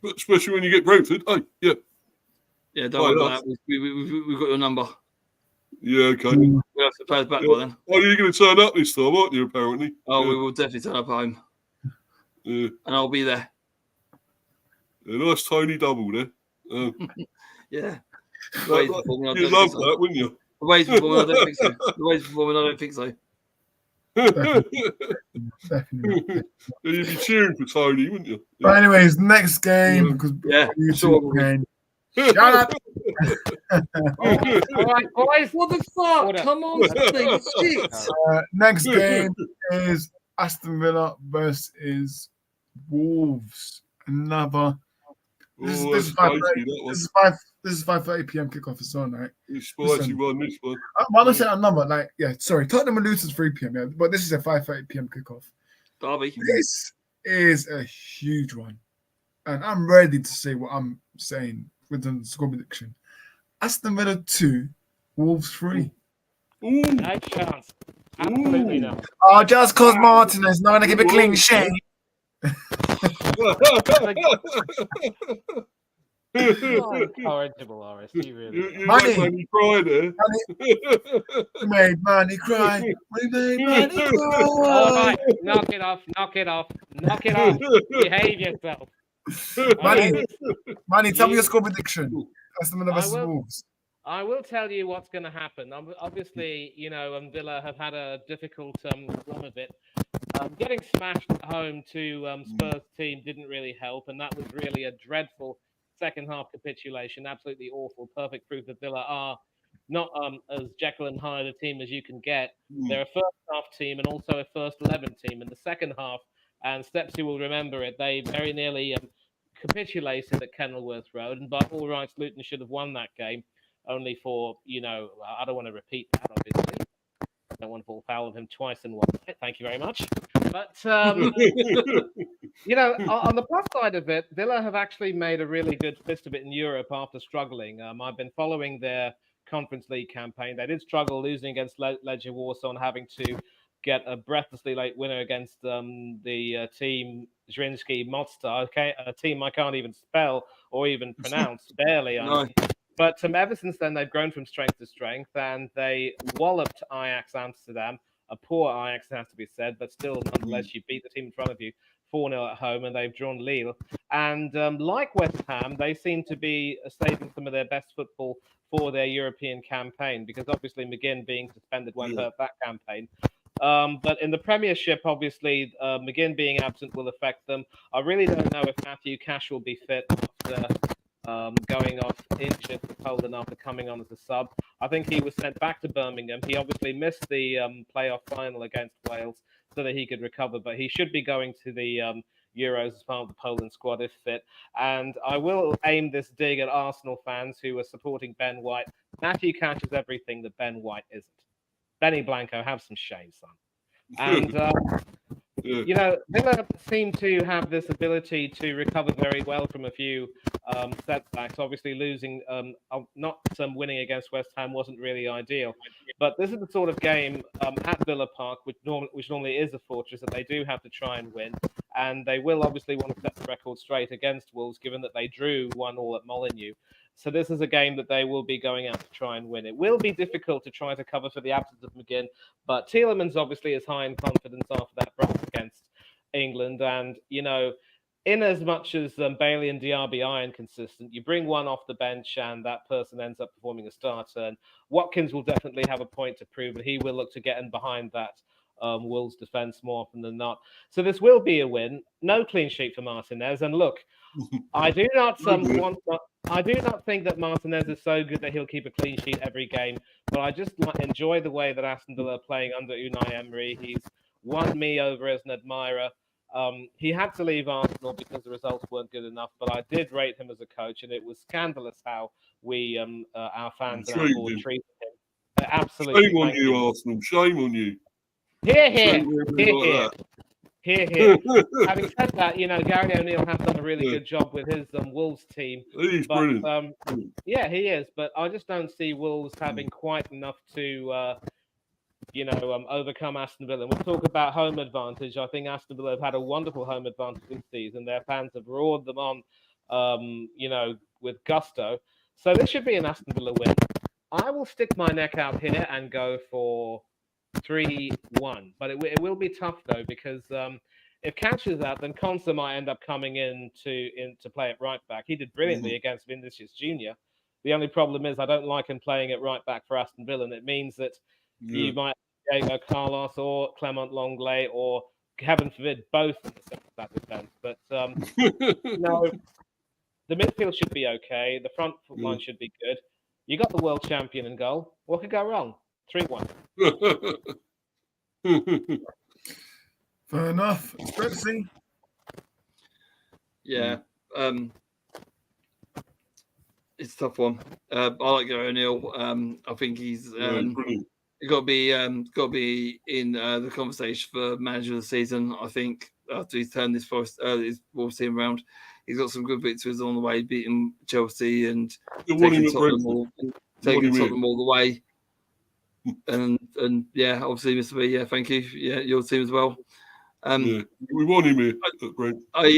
Especially when you get Brentford. Oh, yeah. Yeah, don't worry about that. We've got your number. Yeah, okay. We'll have to play us back by then. Oh, you're going to turn up this time, aren't you, apparently? Oh, we will definitely turn up at home. Yeah. And I'll be there. A nice Tony double there. Yeah. You'd love that, wouldn't you? The ways performing, I don't think so. The ways performing, I don't think so. definitely. You'd be cheering for Tony, wouldn't you? But anyways, next game because Shut up. All right, boys. What the fuck? Come on, next game is Aston Villa versus Wolves. Another. This is 5:30 p.m. kickoff as well, right? It's spicy one, this one. Why am I saying that number? Sorry, Tottenham and Luton's 3 p.m. Yeah, but this is a 5:30 p.m. kickoff. Derby. This is a huge one, and I'm ready to say what I'm saying with the score prediction. Aston Villa 2, Wolves 3. No chance. Absolutely not. Oh, just because Martinez not going to give a clean sheet. Incorrigible, Horace. You really Money cry there. We made money cry. We made money cry. All right, knock it off. Behave yourself. Manny, tell me your score prediction. Aston Villa versus Wolves. I will tell you what's going to happen. Obviously, Villa have had a difficult run of it. Getting smashed at home to Spurs team didn't really help, and that was really a dreadful second half capitulation. Absolutely awful. Perfect proof that Villa are not as Jekyll and Hyde a team as you can get. They're a first half team and also a first 11 team in the second half. And Stepsy will remember it. They very nearly capitulated at Kenilworth Road, and by all rights, Luton should have won that game. Only for, I don't want to repeat that, obviously. I don't want to fall foul of him twice in one night. Thank you very much. But, on the plus side of it, Villa have actually made a really good fist of it in Europe after struggling. I've been following their Conference League campaign. They did struggle losing against Legia Warsaw and having to get a breathlessly late winner against the team Zrinski Mostar, a team I can't even spell or even pronounce, barely. No. But ever since then, they've grown from strength to strength, and they walloped Ajax Amsterdam, a poor Ajax, has to be said, but still, nonetheless, you beat the team in front of you 4-0 at home, and they've drawn Lille. And like West Ham, they seem to be saving some of their best football for their European campaign, because obviously McGinn being suspended won't hurt that campaign. But in the Premiership, obviously, McGinn being absent will affect them. I really don't know if Matthew Cash will be fit after going off injured for Poland after coming on as a sub. I think he was sent back to Birmingham. He obviously missed the playoff final against Wales so that he could recover, but he should be going to the Euros as part of the Poland squad if fit. And I will aim this dig at Arsenal fans who are supporting Ben White. Matthew Cash is everything that Ben White isn't. Benny Blanco, have some shame, son. And Yeah. Villa seem to have this ability to recover very well from a few setbacks. Obviously, losing, not winning against West Ham wasn't really ideal. But this is the sort of game at Villa Park, which normally is a fortress, that they do have to try and win. And they will obviously want to set the record straight against Wolves, given that they drew 1-1 at Molineux. So this is a game that they will be going out to try and win. It will be difficult to try to cover for the absence of McGinn, but Tielemans obviously is high in confidence after that break against England. And, in as much as Bailey and Diaby are inconsistent, you bring one off the bench and that person ends up performing a starter. And Watkins will definitely have a point to prove, and he will look to get in behind that Wolves defence more often than not. So this will be a win. No clean sheet for Martinez. And look, I do not I do not think that Martinez is so good that he'll keep a clean sheet every game, but I just enjoy the way that Aston Villa are playing under Unai Emery. He's won me over as an admirer. He had to leave Arsenal because the results weren't good enough, but I did rate him as a coach, and it was scandalous how we, our fans and our board treated him. Absolutely. Shame on you, Arsenal. Shame on you. Hear, hear. Hear, hear. Having said that, Gary O'Neill has done a really good job with his Wolves team. He's brilliant. Yeah, he is. But I just don't see Wolves having quite enough to, overcome Aston Villa. And we'll talk about home advantage. I think Aston Villa have had a wonderful home advantage this season. Their fans have roared them on, with gusto. So this should be an Aston Villa win. I will stick my neck out here and go for 3-1, but it will be tough though, because if Catch is out, then Konsa might end up coming in to play at right back. He did brilliantly against Vinicius Junior. The only problem is I don't like him playing at right back for Aston Villa, and it means that you might have Diego Carlos or Clement Longley, or heaven forbid both in the centre of that defence. But the midfield should be okay. The front line should be good. You got the world champion in goal. What could go wrong? 3-1. Fair enough. Spency? Yeah. It's a tough one. I like Gary O'Neill. I think he's got to be in the conversation for manager of the season. I think after he's turned his Wolves team around, he's got some good victories on the way, beating Chelsea and taking Tottenham all the way. And obviously, Mr. B, thank you. Yeah, your team as well. We want him here at Brent. I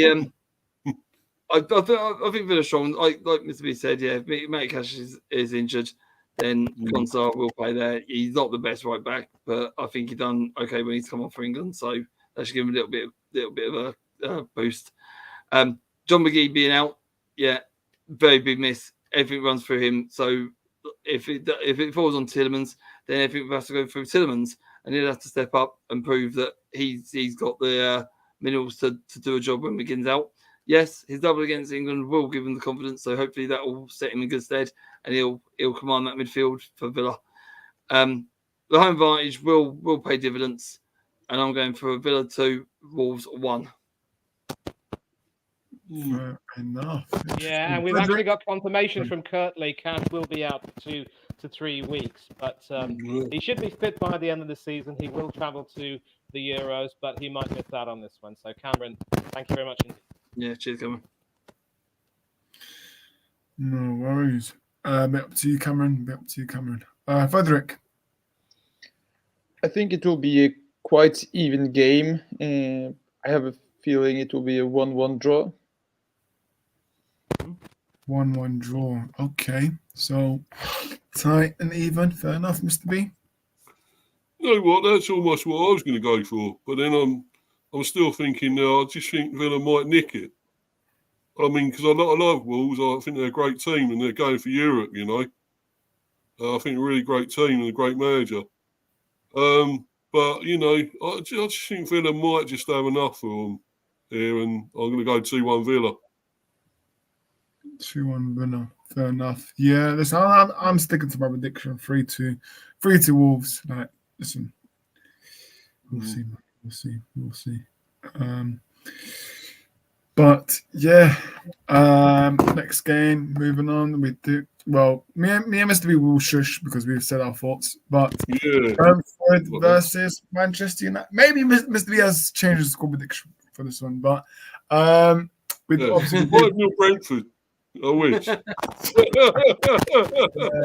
think Villa strong. Like Mr. B said, if Matty Cash is injured, then Konsa will play there. He's not the best right back, but I think he's done okay when he's come off for England, so that should give him a little bit of a boost. John McGee being out, very big miss. Everything runs through him. So if it falls on Tielemans, then everything has to go through Tielemans, and he'll have to step up and prove that he's got the minerals to do a job when McGinn's out. Yes, his double against England will give him the confidence, so hopefully that will set him in good stead, and he'll command that midfield for Villa. The home advantage will pay dividends, and I'm going for a Villa 2, Wolves 1. Fair enough. Yeah, and we've actually got confirmation from Kirtley. Cash will be out for 2 to 3 weeks, but he should be fit by the end of the season. He will travel to the Euros, but he might miss out on this one. So, Cameron, thank you very much indeed. Yeah, cheers, Cameron. No worries. Bit up to you, Cameron. Frederick? I think it will be a quite even game. I have a feeling it will be a 1-1 draw. 1-1 draw. Okay. So, tight and even. Fair enough, Mr. B. You know what? That's almost what I was going to go for. But then I'm still thinking, I just think Villa might nick it. I mean, because I love Wolves. I think they're a great team and they're going for Europe, I think a really great team and a great manager. But, I just think Villa might just have enough for them here, and I'm going to go 2-1 Villa. 2-1 Villa. Fair enough. Yeah, listen, I'm sticking to my prediction. 3-2 Wolves. Like, listen, we'll see. We'll see. But yeah, next game. Moving on, we well, me and Mr. B will shush because we've said our thoughts. But Yeah. Brentford versus Manchester United. Maybe Mr. B has changed his score prediction for this one, but with obviously New Brentford. I wish.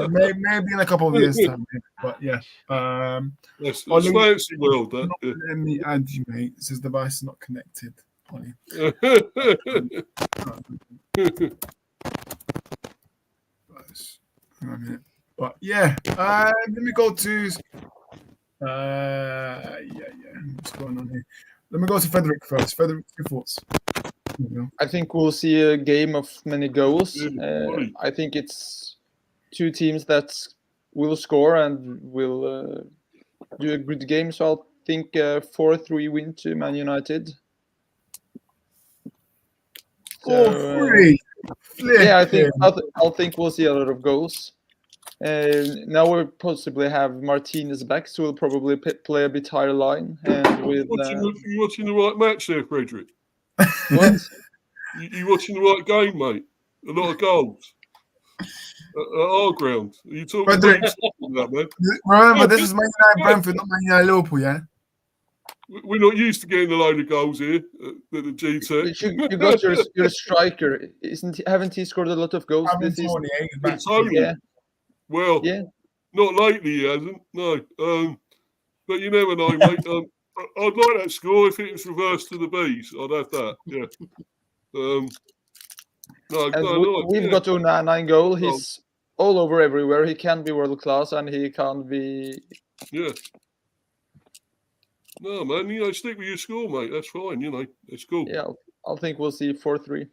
maybe in a couple of years' time. But yeah, That's Ollie, fancy world. That. not let me add you, mate. It says device is not connected. Ollie. Hang on a minute. But yeah, let me go to what's going on here? Let me go to Frederick first. Frederick, your thoughts? I think we'll see a game of many goals. Yeah, I think it's two teams that will score and will do a good game. So I'll think 4-3 win to Man United. So, 4-3. Yeah, I'll think we'll see a lot of goals. Now we'll possibly have Martinez back, so we'll probably play a bit higher line. And with you watching the right match there, Frederick? what? You watching the right game, mate? A lot of goals at our ground. Are you talking about that, man? Remember, this is Man United Brentford, not Man United Liverpool, yeah? We're not used to getting a load of goals here at the G-Tech. You got your striker. Haven't he scored a lot of goals this season? Tony. Yeah. Well, yeah. Not lately, he hasn't. No. But you never know, mate. I'd like that score if it was reversed to the Bs. I'd have that. Yeah. We've got Onana in goal. He's all over everywhere. He can be world class and he can be. Yeah. No, man. Stick with your score, mate. That's fine. That's cool. Yeah, I think we'll see 4-3.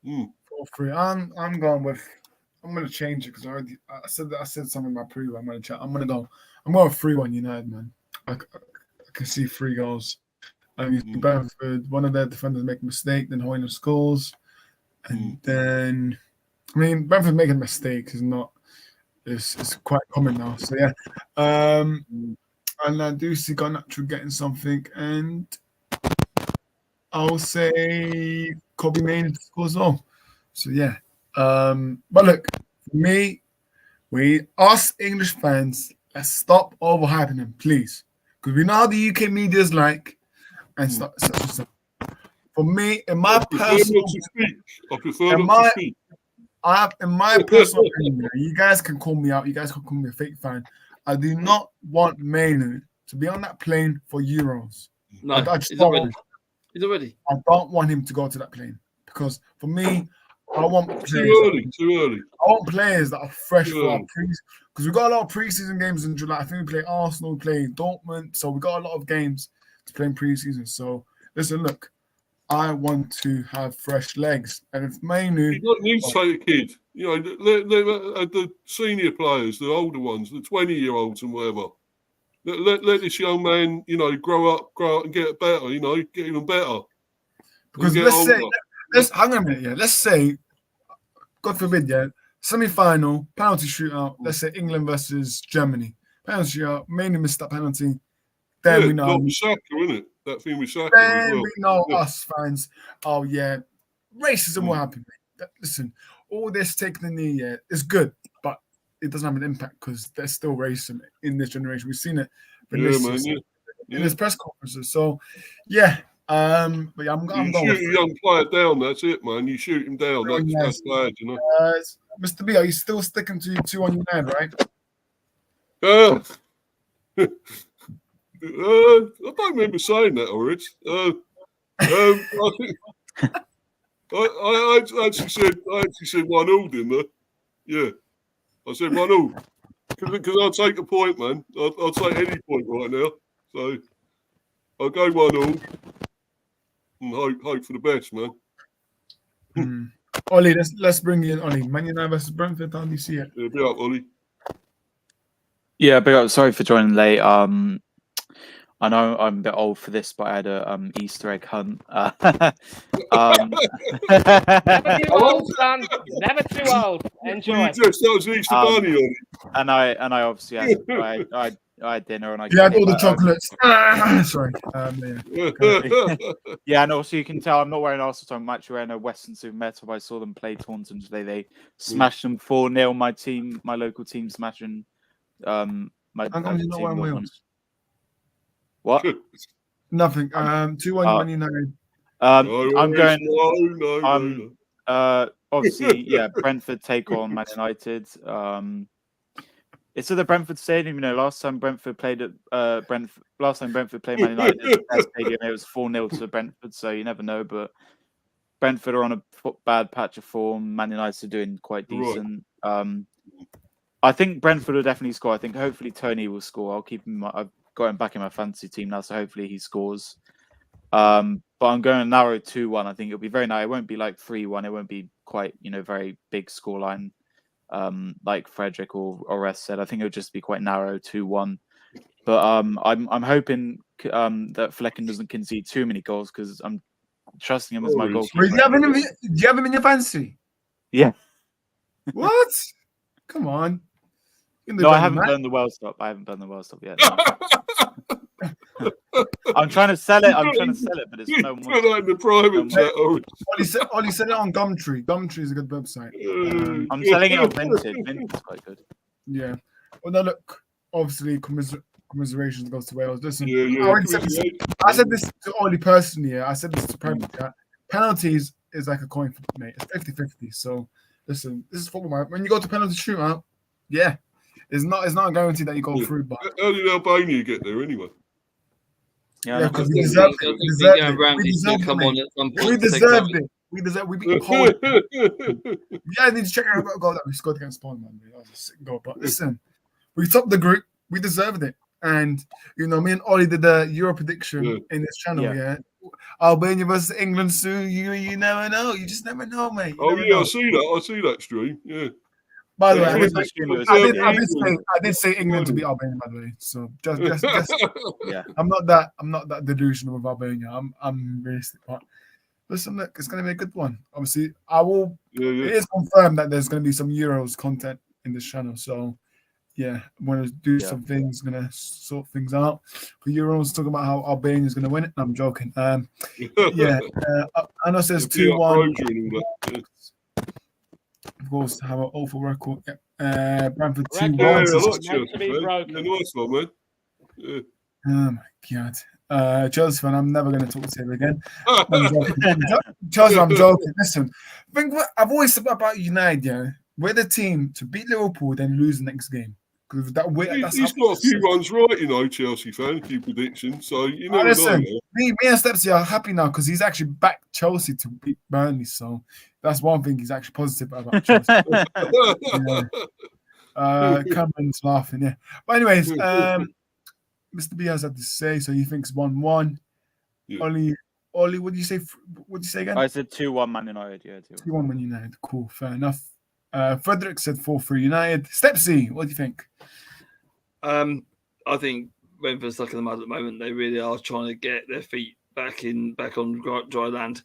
4-3. I'm going with. I'm gonna change it because I said something about preview. I'm going 3-1 United, man. I can see 3 goals. Brentford, one of their defenders make a mistake, then Hoyner scores, and then Brentford making a mistake is not. It's quite common now. So yeah, and I do see Garnacho getting something, and I'll say Kobe Mainoo scores as well. So yeah. But look, for me, us English fans, let's stop overhyping him, please. Because we know how the UK media is like, and stuff. For me, in my personal opinion, you guys can call me out, you guys can call me a fake fan. I do not want Mainoo to be on that plane for Euros. No, he's already. I don't want him to go to that plane because for me, I want players. Too early. I want players that are fresh for our preseason because we got a lot of preseason games in July. I think we play Arsenal, we play Dortmund, so we got a lot of games to play in preseason. So listen, look, I want to have fresh legs, and if Mainoo, you don't need to take a kid. The senior players, the older ones, the 20-year-olds and whatever. Let this young man, grow up and get better. Get even better. Because let's hang on a minute, yeah. Let's say, God forbid, yeah, semi-final, penalty shootout. Let's say England versus Germany. Penalty shootout, Mainoo missed that penalty. Then we know. Saka, isn't it? That thing with Saka then as well. We know us fans. Oh yeah, racism will happen. Mate. Listen, all this taking the knee, yeah, is good, but it doesn't have an impact because there's still racism in this generation. We've seen it in this press conferences. So, yeah. But yeah, I'm going. Shoot a young player down. That's it, man. You shoot him down. That's bad, Mr. B, are you still sticking to 2-1 United, right? I don't remember saying that, Orange. I actually said 1-0, didn't I? Yeah, I said 1-0 because I'll take a point, man. I'll take any point right now. So I'll go 1-0 and hope for the best, man. Ollie, let's bring you in, Ollie. Man United versus Brentford. How do you see it? Yeah, be up, Ollie. Yeah, but sorry for joining late. I know I'm a bit old for this, but I had a Easter egg hunt. Never too old, son. Never too old. Were Enjoy. you dressed out as an Easter bunny on it? and I obviously I had dinner and I You had all came the back, chocolates. Sorry. yeah, and also you can tell I'm not wearing Arsenal, so I'm actually wearing a Western Super Metal. I saw them play Taunton today. They smashed them 4-0. My local team smashing my How come you're not team wearing Northern. Wales? What? Nothing. 2-1 Man United. I'm No. obviously, yeah, Brentford take on Man United. It's at the Brentford Stadium. You know, last time Brentford played at Brentford played Man United at their stadium, it was 4-0 to Brentford. So you never know. But Brentford are on a bad patch of form. Man United are doing quite decent. Right. I think Brentford will definitely score. I think hopefully Tony will score. I'll keep him. I've got him back in my fantasy team now, so hopefully he scores. But I'm going to narrow 2-1. I think it'll be very narrow. It won't be like 3-1. It won't be quite, very big scoreline, like Frederick or Rest said. I think it'll just be quite narrow 2-1. But I'm hoping that Flecken doesn't concede too many goals because I'm trusting him as my goalkeeper. Do you have him in your fantasy? Yeah. What? Come on. No, I haven't done the World Stop. Yet. No. I'm trying to sell it. But it's no more. Put that in the private chat. Ollie said it on Gumtree. Gumtree is a good website. I'm selling it on Vinted. Vinted's quite good. Yeah. Well, no, look. Obviously, commiserations goes to Wales. Listen, I said this to Ollie personally. I said this to private chat. Penalties is like a coin flip, mate. It's 50-50. So, listen, this is football, man. When you go to penalty shootout, yeah, it's not a guarantee that you go through. But how did Albania get there anyway? Yeah, because we deserved it. We beat Poland. Yeah, I need to check out a goal that we scored against Poland, man. That was a sick goal. But listen, we topped the group. We deserved it. And, me and Ollie did the Euro prediction in this channel, yeah. Albania versus England soon. You never know. You just never know, mate. I see that stream, yeah. By the way, I did say England to beat Albania, by the way. So just yeah. I'm not that delusional with Albania. I'm realistic, but listen, look, it's gonna be a good one. Obviously, I will. It is confirmed that there's gonna be some Euros content in this channel. So yeah, I'm gonna do some things. Gonna sort things out for Euros. Talking about how Albania is gonna win it. I'm joking. I know it says 2-1. Of course, have an awful record. Brentford 2-1. Nice one, man. Yeah. Oh my god. Chelsea fan, I'm never going to talk to him again. Chelsea, I'm joking. Listen, I've always said about United, yeah. We're the team to beat Liverpool, then lose the next game. Because he's got a few runs right, Chelsea fan, a few predictions. So you never know. Me and Stepsy are happy now because he's actually backed Chelsea to beat Burnley. So that's one thing he's actually positive about Chelsea. Cameron's laughing, yeah. But anyways, Mr. B has had to say. So he thinks 1-1. Yeah. Ollie, what did you say? What did you say again? I said 2-1 Man United. Yeah, 2-1 Man United. Cool, fair enough. Frederick said 4-3 United. Stepsy, what do you think? I think Brentford's stuck in the mud at the moment. They really are trying to get their feet back on dry land.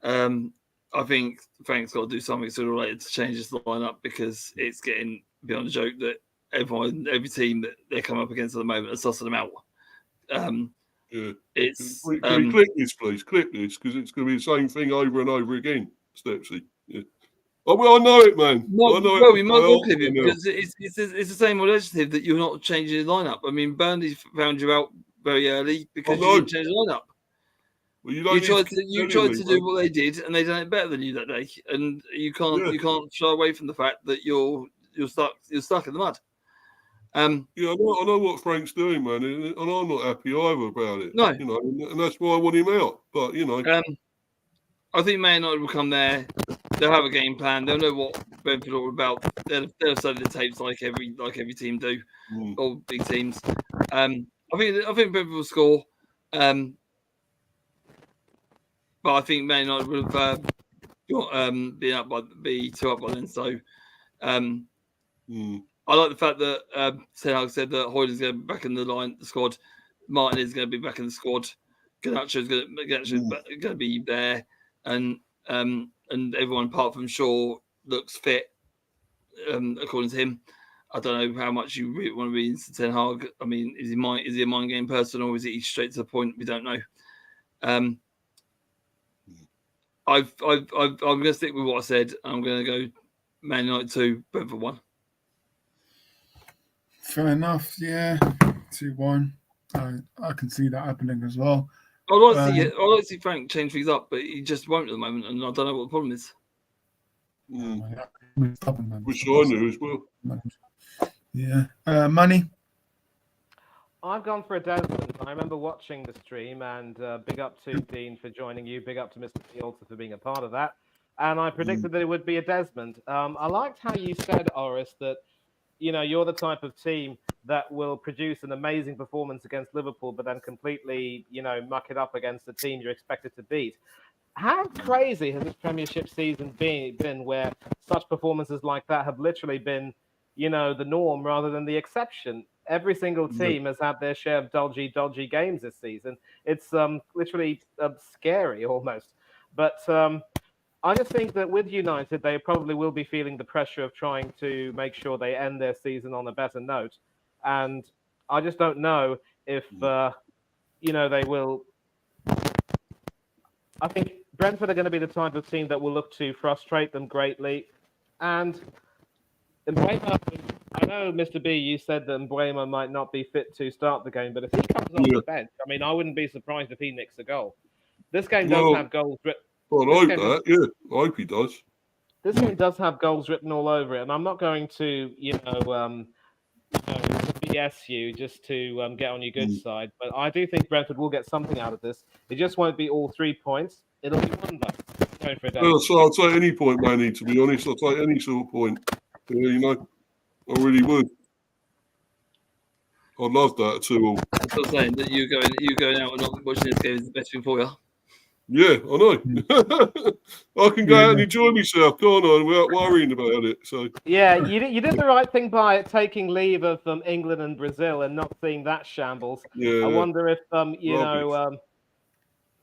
I think Frank's got to do something sort of related to change his lineup because it's getting beyond a joke that every team that they come up against at the moment are sussing them out. It's can you click this, please? Click this because it's going to be the same thing over and over again, Stepsy. Yeah. Oh, I know it, man. We might well clip it because it's the same adjective that you're not changing the lineup. I mean, Burnley found you out very early because you didn't change the lineup. Well, you tried to do what they did, and they done it better than you that day. And you can't shy away from the fact that you're stuck in the mud. I know what Frank's doing, man, and I'm not happy either about it. No, and that's why I want him out. But I think Man United will come there. They'll have a game plan. They'll know what Brentford are all about. They'll study the tapes like every team do, all big teams. I think Brentford will score, but I think Man United would have be 2 up by then. So, I like the fact that Ten Hag said that Hoyland's going back in the squad. Martin is going to be back in the squad. Garnacho is going to be there, and everyone apart from Shaw looks fit, according to him. I don't know how much you really want to read into Ten Hag. I mean, is he a mind game person, or is he straight to the point? We don't know. I'm going to stick with what I said. I'm going to go Man United 2, Brentford 1. Fair enough. Yeah, 2-1. I can see that happening as well. I'd like to see Frank change things up, but he just won't at the moment, and I don't know what the problem is. Which I knew as well. Yeah. Money. I've gone for a Desmond. I remember watching the stream, and big up to Dean for joining you. Big up to Mr. Fields for being a part of that. And I predicted that it would be a Desmond. I liked how you said, Oris, that you're the type of team that will produce an amazing performance against Liverpool, but then completely, muck it up against the team you're expected to beat. How crazy has this Premiership season been where such performances like that have literally been, the norm rather than the exception? Every single team has had their share of dodgy games this season. It's literally scary almost. But I just think that with United, they probably will be feeling the pressure of trying to make sure they end their season on a better note. And I just don't know if, they will. I think Brentford are going to be the type of team that will look to frustrate them greatly. And Mbeumo, I know, Mr. B, you said that Mbeumo might not be fit to start the game, but if he comes off the bench, I mean, I wouldn't be surprised if he nicks a goal. This game does have goals written. I hope that, I hope he does. This game does have goals written all over it, and I'm not going to, BS you just to get on your good side, but I do think Brentford will get something out of this. It just won't be all 3 points. It'll be one though. Going for a day. So I'll take any point, Manny, to be honest. I'll take any sort of point. Yeah, I really would. I'd love that too. I'm still saying that you going out and not watching this game is the best thing for you. Yeah, I know. I can go out and enjoy myself, can't I, without worrying about it. So yeah, you did the right thing by taking leave of England and Brazil and not seeing that shambles. Yeah, I wonder if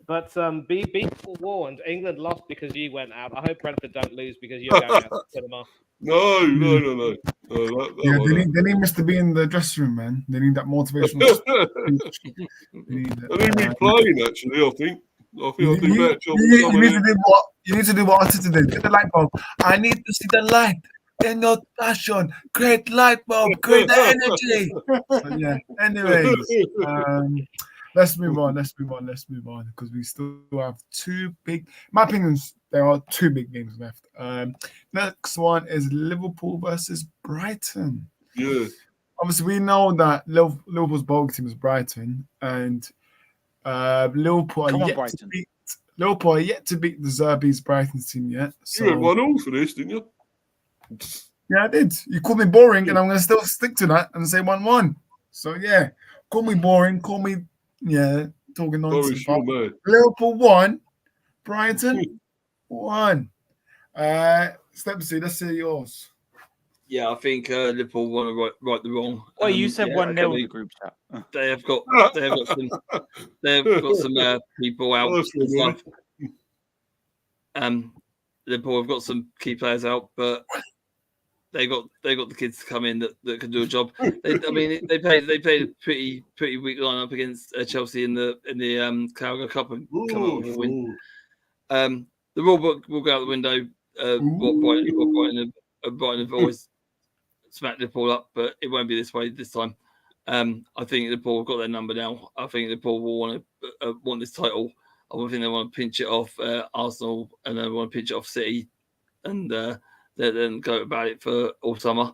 but be forewarned. England lost because you went out. I hope Brentford don't lose because you're going out to the cinema. No. They need Mr. B in the dressing room, man. They need that motivational speech. They need me playing, actually, I think. I think I'll do that job. You need to do what Arteta did. Get the light bulb. I need to see the light in your passion. Create light bulb. Create the energy. So, yeah. Anyways, let's move on. Because we still have two big. In my opinion, there are two big games left. Next one is Liverpool versus Brighton. Yeah. Obviously, we know that Liverpool's ball team is Brighton, and Liverpool are yet to beat the Zerbi's Brighton team yet. So, you had 1-1 for this, didn't you? Yeah, I did. You called me boring, and I'm going to still stick to that and say 1-1. So, yeah, call me boring, talking nonsense. Liverpool 1, Brighton 1. Stepsy, let's see yours. Yeah, I think Liverpool want to right the wrong. Well, you said 1-0 in the group chat. They have got some people out and stuff. Liverpool have got some key players out, but they got the kids to come in that can do a job. They played a pretty weak lineup against Chelsea in the Carabao Cup and come up with a win. The rule book will go out the window. Brighton have always smacked Liverpool up, but it won't be this way this time. I think Liverpool have got their number now. I think Liverpool will want this title. I think they want to pinch it off Arsenal, and they want to pinch it off City, and then go about it for all summer,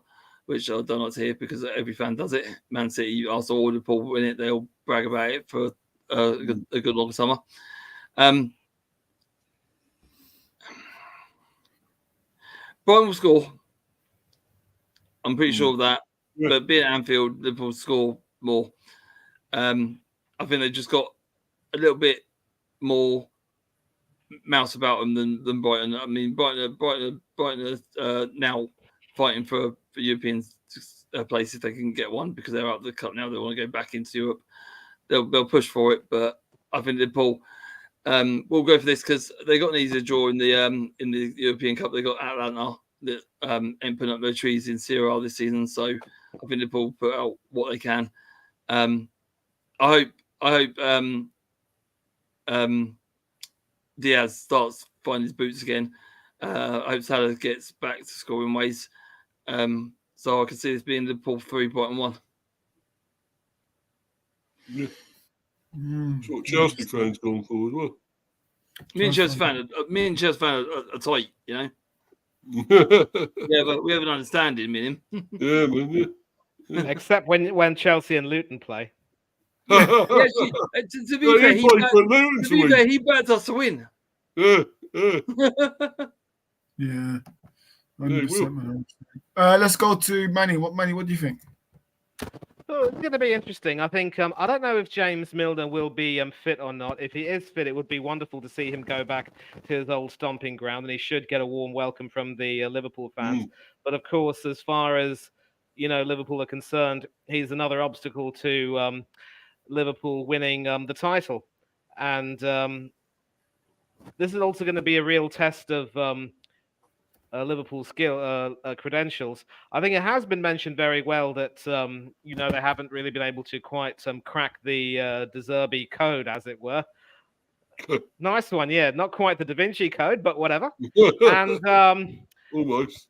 which I don't like to hear because every fan does it. Man City, Arsenal, or Liverpool win it, they'll brag about it for a good long summer. Brighton will score. I'm pretty sure of that. Yeah. But being at Anfield, Liverpool score more. I think they've just got a little bit more mouse about them than Brighton. I mean, Brighton are now fighting for European place if they can get one because they're out of the cup now. They want to go back into Europe. they'll push for it. But I think Liverpool will go for this because they got an easier draw in the European Cup. They got Atlanta that ain't putting up their trees in Serie A this season. So I think Liverpool put out what they can. I hope Diaz starts finding his boots again. I hope Salah gets back to scoring ways. So I can see this being Liverpool 3.1. Yeah. That's what Chelsea fans gone for as well. Me and Chelsea fans are tight, you know. Yeah, but we have an understanding, me and him. yeah, man. Yeah. Except when Chelsea and Luton play. Yeah, to be fair, he backed us to win. Yeah. Yeah. 100%, man. Let's go to Manny. What do you think? Oh, it's going to be interesting. I think I don't know if James Milner will be fit or not. If he is fit, it would be wonderful to see him go back to his old stomping ground, and he should get a warm welcome from the Liverpool fans. But of course, as far as Liverpool are concerned, he's another obstacle to Liverpool winning the title, and this is also going to be a real test of Liverpool skill credentials. I think it has been mentioned very well that they haven't really been able to quite crack the De Zerbi code, as it were. Nice one, yeah. Not quite the Da Vinci Code, but whatever. And almost.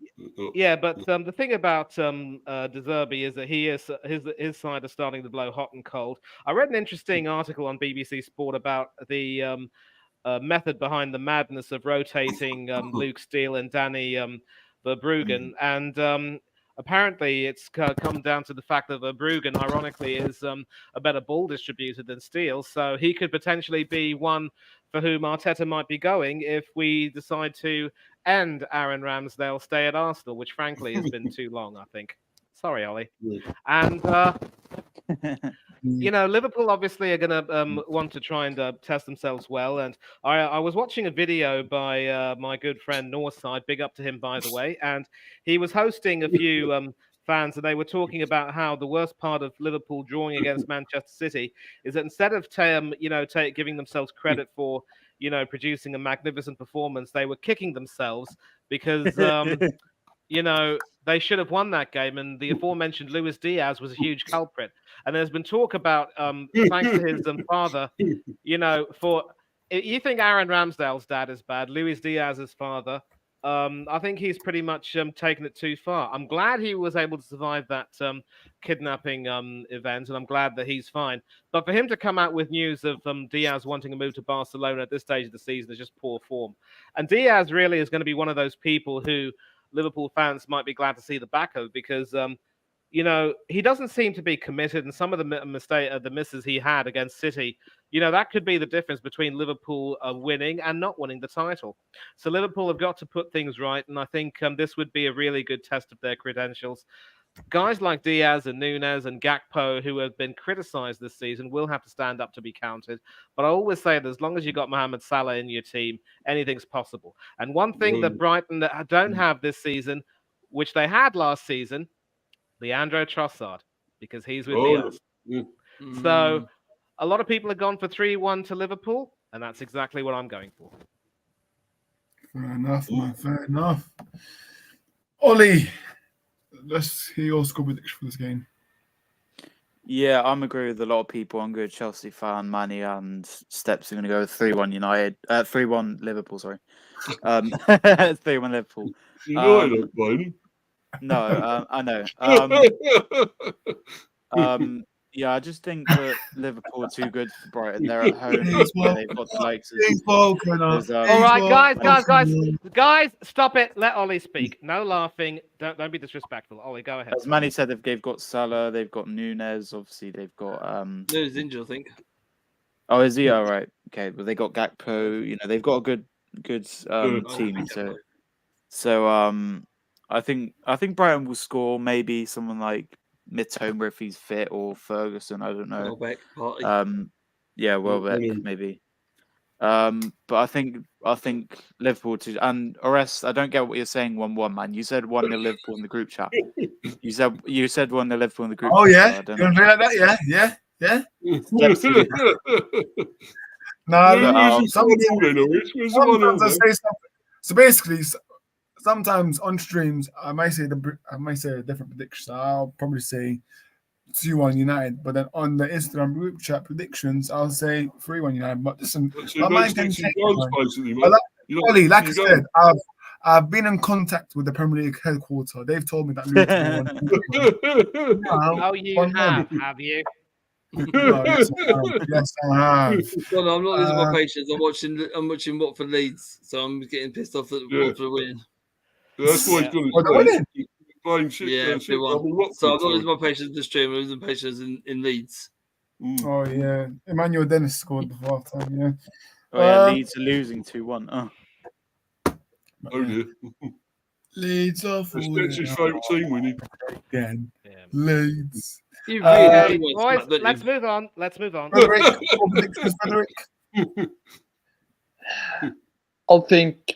Yeah, but the thing about De Zerbi is that his side is starting to blow hot and cold. I read an interesting article on BBC Sport about the method behind the madness of rotating Luke Steele and Danny Verbruggen, and apparently it's come down to the fact that Verbruggen, ironically, is a better ball distributor than Steele, so he could potentially be one for whom Arteta might be going if we decide to end Aaron Ramsdale's stay at Arsenal, which frankly has been too long, I think. Sorry, Ollie. And Liverpool obviously are going to want to try and test themselves well. And I was watching a video by my good friend Northside, big up to him, by the way. And he was hosting a few fans, and they were talking about how the worst part of Liverpool drawing against Manchester City is that instead of giving themselves credit for producing a magnificent performance, they were kicking themselves because they should have won that game, and the aforementioned Luis Diaz was a huge culprit. And there's been talk about, thanks to his father, for you think Aaron Ramsdale's dad is bad, Luis Diaz's father, I think he's pretty much taken it too far. I'm glad he was able to survive that kidnapping event, and I'm glad that he's fine. But for him to come out with news of Diaz wanting to move to Barcelona at this stage of the season is just poor form. And Diaz really is going to be one of those people who Liverpool fans might be glad to see the back of, because he doesn't seem to be committed, and some of the misses he had against City, that could be the difference between Liverpool winning and not winning the title. So Liverpool have got to put things right, and I think this would be a really good test of their credentials. Guys like Diaz and Nunez and Gakpo, who have been criticised this season, will have to stand up to be counted. But I always say that as long as you've got Mohamed Salah in your team, anything's possible. And one thing that Brighton don't have this season, which they had last season, Leandro Trossard, because he's with us. Yeah. So a lot of people have gone for 3-1 to Liverpool, and that's exactly what I'm going for. Fair enough, man. Fair enough. Ollie, let's hear your score prediction for this game. Yeah, I'm agree with a lot of people. I'm good Chelsea fan, Manny and Steps are going to go 3-1 United. 3-1 Liverpool, sorry. 3-1 Liverpool. United, buddy. No, I know. Yeah, I just think that Liverpool are too good for Brighton. They're at home. They've got the likes of... All right, guys, stop it. Let Ollie speak. No laughing. Don't be disrespectful. Ollie, go ahead. As Manny said, they've got Salah, they've got Nunez. Obviously, they've got... Nunez injured, I think. Oh, is he? All right. Okay, but they got Gakpo. They've got a good team. So I think Brighton will score. Maybe someone like Mitoma if he's fit, or Ferguson. I don't know. Welbeck, Welbeck maybe. But I think Liverpool and Ores. I don't get what you're saying. 1-1, man. You said 1-0 Liverpool in the group chat. You said 1-0 Liverpool in the group. Oh chat, yeah, so I don't you want to play like that? Yeah. Yeah. Where's No, the sometimes 1-0 then, Norris? Where's the 1-0 I then? say something. So basically, sometimes on streams I might say a different prediction. So I'll probably say 2-1 United, but then on the Instagram group chat predictions, I'll say 3-1 United. But listen, So my you don't mind stick can to your change. guns, Man. basically, But mate. You don't Ollie, stick like to I your said, guns. I've been in contact with the Premier League headquarters. They've told me that Luton will win. Oh, you 1-1. have you? Oh, yes, I have. Yes, I have. Well, no, I'm not losing my patience. I'm watching Watford Leeds, so I'm getting pissed off that Yeah. Watford winning. That's what he's Yeah. going Oh, they're to winning. say. Playing shit. Yeah, Shit. I 2-1. mean, Watford, So I'm not sorry. losing my patience in the stream. I'm losing patience in Leeds. Oh yeah, Emmanuel Dennis scored before half-time. Yeah. Oh yeah, Leeds are losing 2-1. Oh. Oh dear. Leeds are That's falling his out favourite team winning. again. Yeah. Leeds. You really Okay, do want boys, smack, don't let's you? move on. Let's move on. Frederick, what predictions, Frederick? I'll think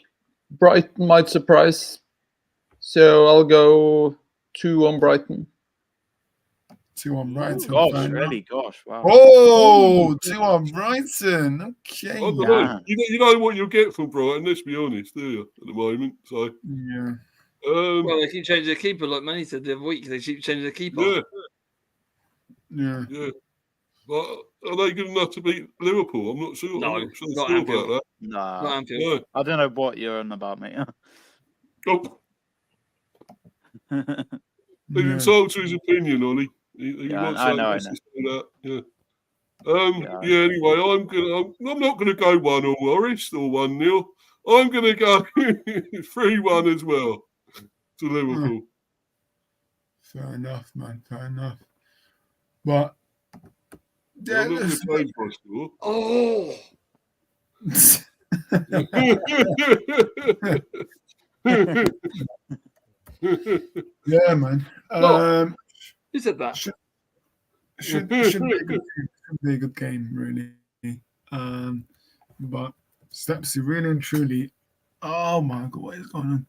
Brighton might surprise. So I'll go 2-1 Brighton. 2-1 Brighton. Gosh, fair enough. really? Gosh, wow. Oh, 2-1 Brighton. Okay. I don't Yeah. know. You know what you'll get from Brighton, let's be honest, do you, at the moment? So, Yeah. Well, they keep changing their keeper, like Manny said the other week. They keep changing their keeper. Yeah. But are they good enough to beat Liverpool? I'm not sure. No, I'm not not sure Anfield. about Nah. Not Anfield. that. No. I don't know what you're on about, mate. Oh, leave Yeah. him sold to his opinion, Ollie. He Yeah, wants I that. know, He I wants know. to say that. Yeah. Yeah. Anyway, I'm not gonna go 1-0 Norris or 1-0. I'm gonna go 3-1 as well to Liverpool. Fair enough, man. Fair enough. But yeah, I'm not gonna change my score. Oh, yeah, man. who said that? Should be a good game. Should be a good game, really. But Stepsy, really and truly. Oh my god, what is going on?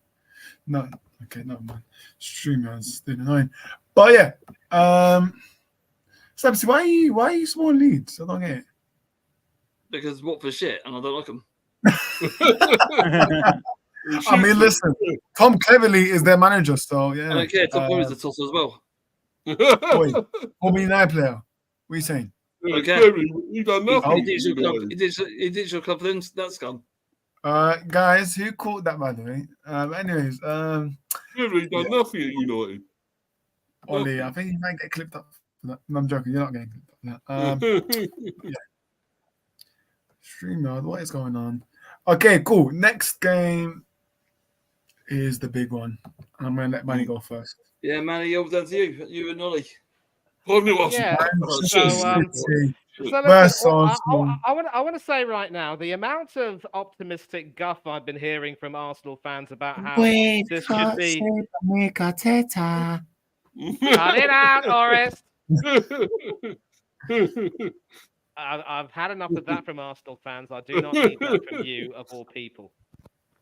No, okay, never mind. StreamYard's still annoying. But yeah, Stepsy, why are you small Leeds? I don't get it. Because Watford shit, and I don't like them. I mean, listen, Tom Cleverley is their manager, so yeah. I don't care. Tom Cleary's a tosser as well. Wait, former United player. What are you saying? Okay. He done He nothing. did your club. He did your club for them. That's gone. Guys, who caught that, by the way? Anyways, He done nothing at United. Ollie, I think you might get clipped up for that. No, I'm joking. You're not getting clipped up for that. StreamYard, what is going on? Okay, cool. Next game is the big one. I'm going to let Manny go first. Yeah, Manny, over down to you. You and Ollie. Yeah. So Versus listen, Arsenal. I want to say right now, the amount of optimistic guff I've been hearing from Arsenal fans about how this should be. Cut it out, Norris. I've had enough of that from Arsenal fans. I do not need that from you, of all people.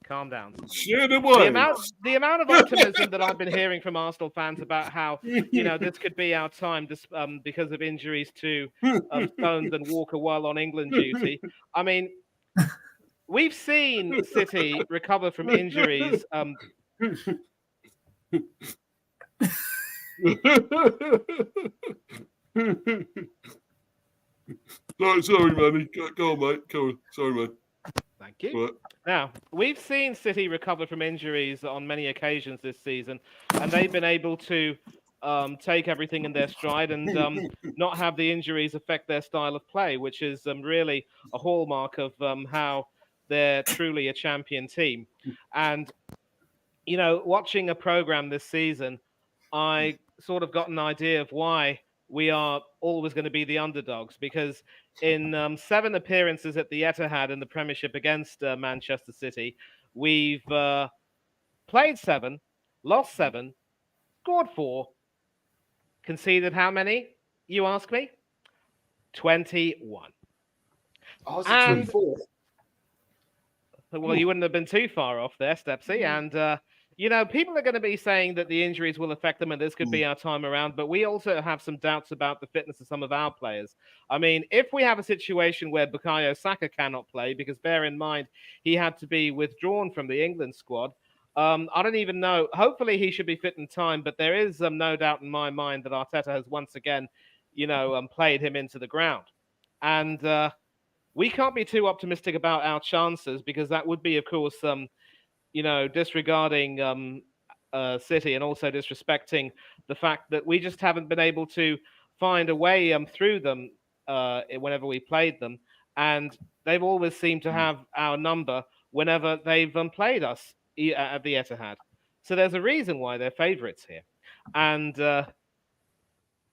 Calm down. The amount of optimism that I've been hearing from Arsenal fans about how this could be our time because of injuries to Stones and Walker while on England duty. I mean, we've seen City recover from injuries. Sorry, Manny. Go on, mate. Go on. Sorry, mate. Thank you. Right. Now, we've seen City recover from injuries on many occasions this season, and they've been able to take everything in their stride and not have the injuries affect their style of play, which is really a hallmark of how they're truly a champion team. And, watching a program this season, I sort of got an idea of why we are always going to be the underdogs, because in 7 appearances at the Etihad in the Premiership against Manchester City, we've played 7, lost 7, scored 4, conceded how many, you ask me? 21. Oh, it's And 24. well, you wouldn't have been too far off there, Stepsy. And people are going to be saying that the injuries will affect them and this could be our time around, but we also have some doubts about the fitness of some of our players. I mean, if we have a situation where Bukayo Saka cannot play, because bear in mind, he had to be withdrawn from the England squad, I don't even know. Hopefully he should be fit in time, but there is no doubt in my mind that Arteta has once again, played him into the ground. And we can't be too optimistic about our chances because that would be, of course, disregarding City and also disrespecting the fact that we just haven't been able to find a way through them whenever we played them. And they've always seemed to have our number whenever they've played us at the Etihad. So there's a reason why they're favourites here. And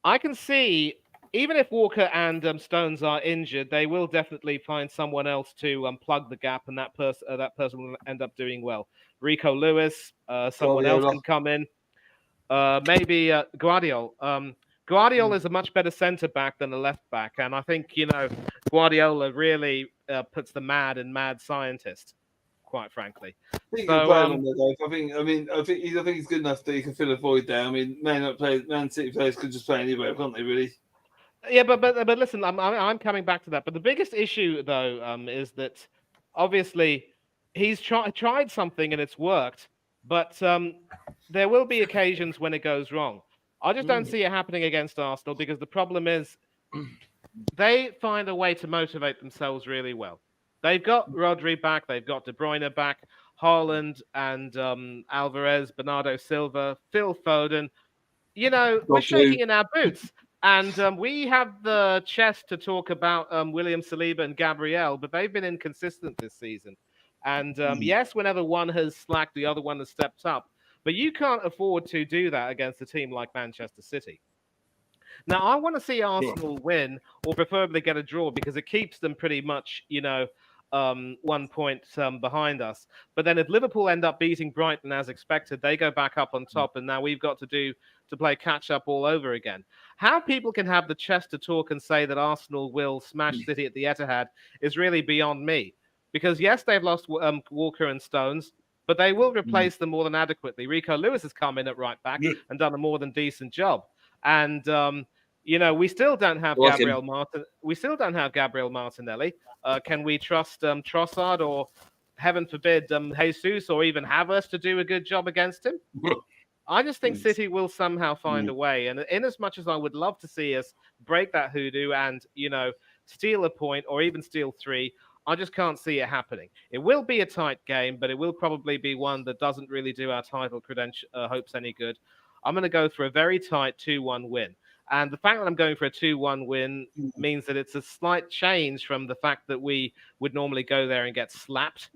I can see, even if Walker and Stones are injured, they will definitely find someone else to plug the gap, and that person will end up doing well. Rico Lewis, someone else can come in. Maybe Guardiola. Guardiola is a much better centre back than a left back, and I think Guardiola really puts the mad scientist, quite frankly. I think I think he's good enough that he can fill a void there. I mean, Man City players could just play anywhere, can't they? Really? Yeah, but listen, I'm coming back to that. But the biggest issue, though, is that obviously he's tried something and it's worked, but there will be occasions when it goes wrong. I just don't see it happening against Arsenal because the problem is they find a way to motivate themselves really well. They've got Rodri back, they've got De Bruyne back, Haaland and Alvarez, Bernardo Silva, Phil Foden. We're shaking in our boots. And we have the chest to talk about William Saliba and Gabriel, but they've been inconsistent this season. And yes, whenever one has slacked, the other one has stepped up. But you can't afford to do that against a team like Manchester City. Now, I want to see Arsenal win or preferably get a draw because it keeps them pretty much, 1 point behind us. But then if Liverpool end up beating Brighton as expected, they go back up on top. And now we've got to play catch up all over again. How people can have the chest to talk and say that Arsenal will smash City at the Etihad is really beyond me. Because yes, they've lost Walker and Stones, but they will replace them more than adequately. Rico Lewis has come in at right back and done a more than decent job. And we still don't have Gabriel Martin. We still don't have Gabriel Martinelli. Can we trust Trossard or, heaven forbid, Jesus or even Havertz to do a good job against him? I just think City will somehow find a way. And in as much as I would love to see us break that hoodoo and, steal a point or even steal 3, I just can't see it happening. It will be a tight game, but it will probably be one that doesn't really do our title hopes any good. I'm going to go for a very tight 2-1 win. And the fact that I'm going for a 2-1 win means that it's a slight change from the fact that we would normally go there and get slapped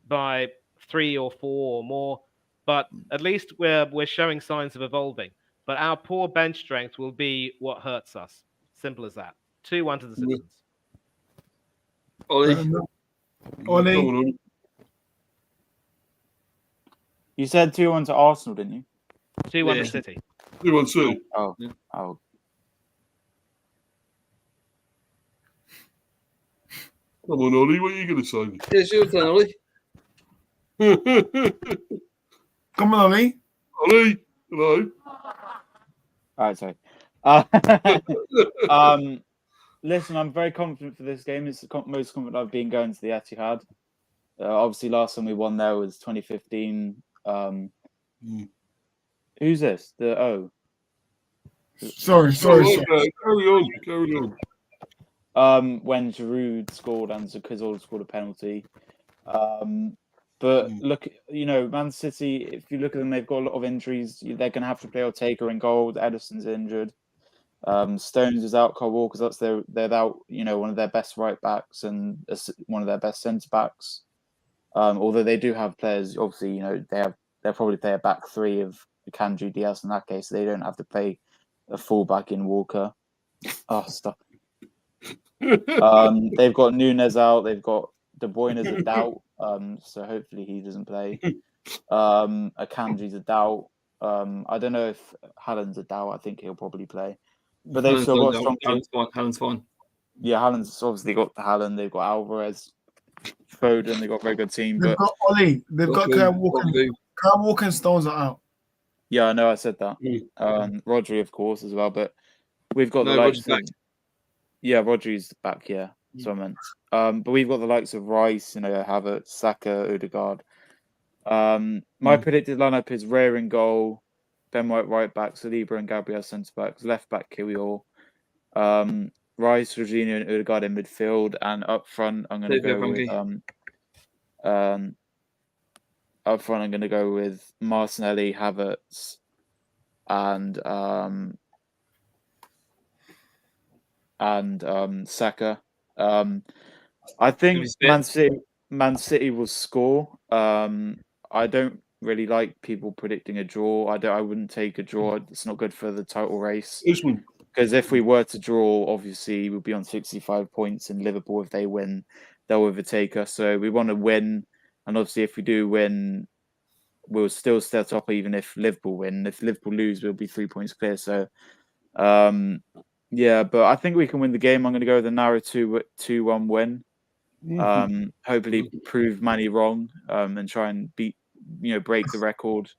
by 3 or 4 or more. But at least we're showing signs of evolving. But our poor bench strength will be what hurts us. Simple as that. 2-1 to the citizens. Ollie. You said 2-1 to Arsenal, didn't you? 2-1 to City. 2-1 City. Oh. Come on, Ollie. What are you going to say? It's your turn, Ollie. Come on, Ollie. Ollie, hello. All right, sorry. Listen, I'm very confident for this game. It's the most confident I've been going to the Etihad. Obviously, last time we won there was 2015. Who's this? Sorry. Carry on. When Giroud scored and Cazorla scored a penalty. But look, Man City, if you look at them, they've got a lot of injuries. They're going to have to play Ortega in goal. Ederson's injured. Stones is out. Kyle Walker's they're out. One of their best right backs and one of their best centre backs. Although they do have players, obviously, they'll probably play a back 3 of Kanji Diaz in that case. They don't have to play a full back in Walker. Oh, stop. They've got Nunes out. They've got De Bruyne as a doubt. So hopefully he doesn't play. Akanji's a doubt. I don't know if Haaland's a doubt. I think he'll probably play. But they've still got strong. Haaland's fine. Yeah, Haaland's obviously got the Haaland. They've got Alvarez, Foden. They've got a very good team. They've got Ollie. They've got Kyle Walker. Kyle Walker and Stones are out. Yeah, I know I said that. Mm. Rodri, of course, as well. But we've got the No, likes Rodri's back. of yeah, Rodri's back. Yeah, that's what I meant. But we've got the likes of Rice, Havertz, Saka, Odegaard. My predicted lineup is Rare in goal, Ben White right back, Saliba and Gabriel centre backs, left back Kiwior, Rice, Jorginho, and Odegaard in midfield, and up front I'm going to go with Martinelli, Havertz, and Saka. I think Man City will score. I don't really like people predicting a draw. I wouldn't take a draw. It's not good for the title race. Because if we were to draw, obviously we'll be on 65 points, and Liverpool, if they win, they'll overtake us. So we want to win, and obviously if we do win, we'll still stay top even if Liverpool win. If Liverpool lose, we'll be 3 points clear. So, yeah, but I think we can win the game. I'm going to go with a narrow 2-1 win. Hopefully prove Manny wrong, and try and break the record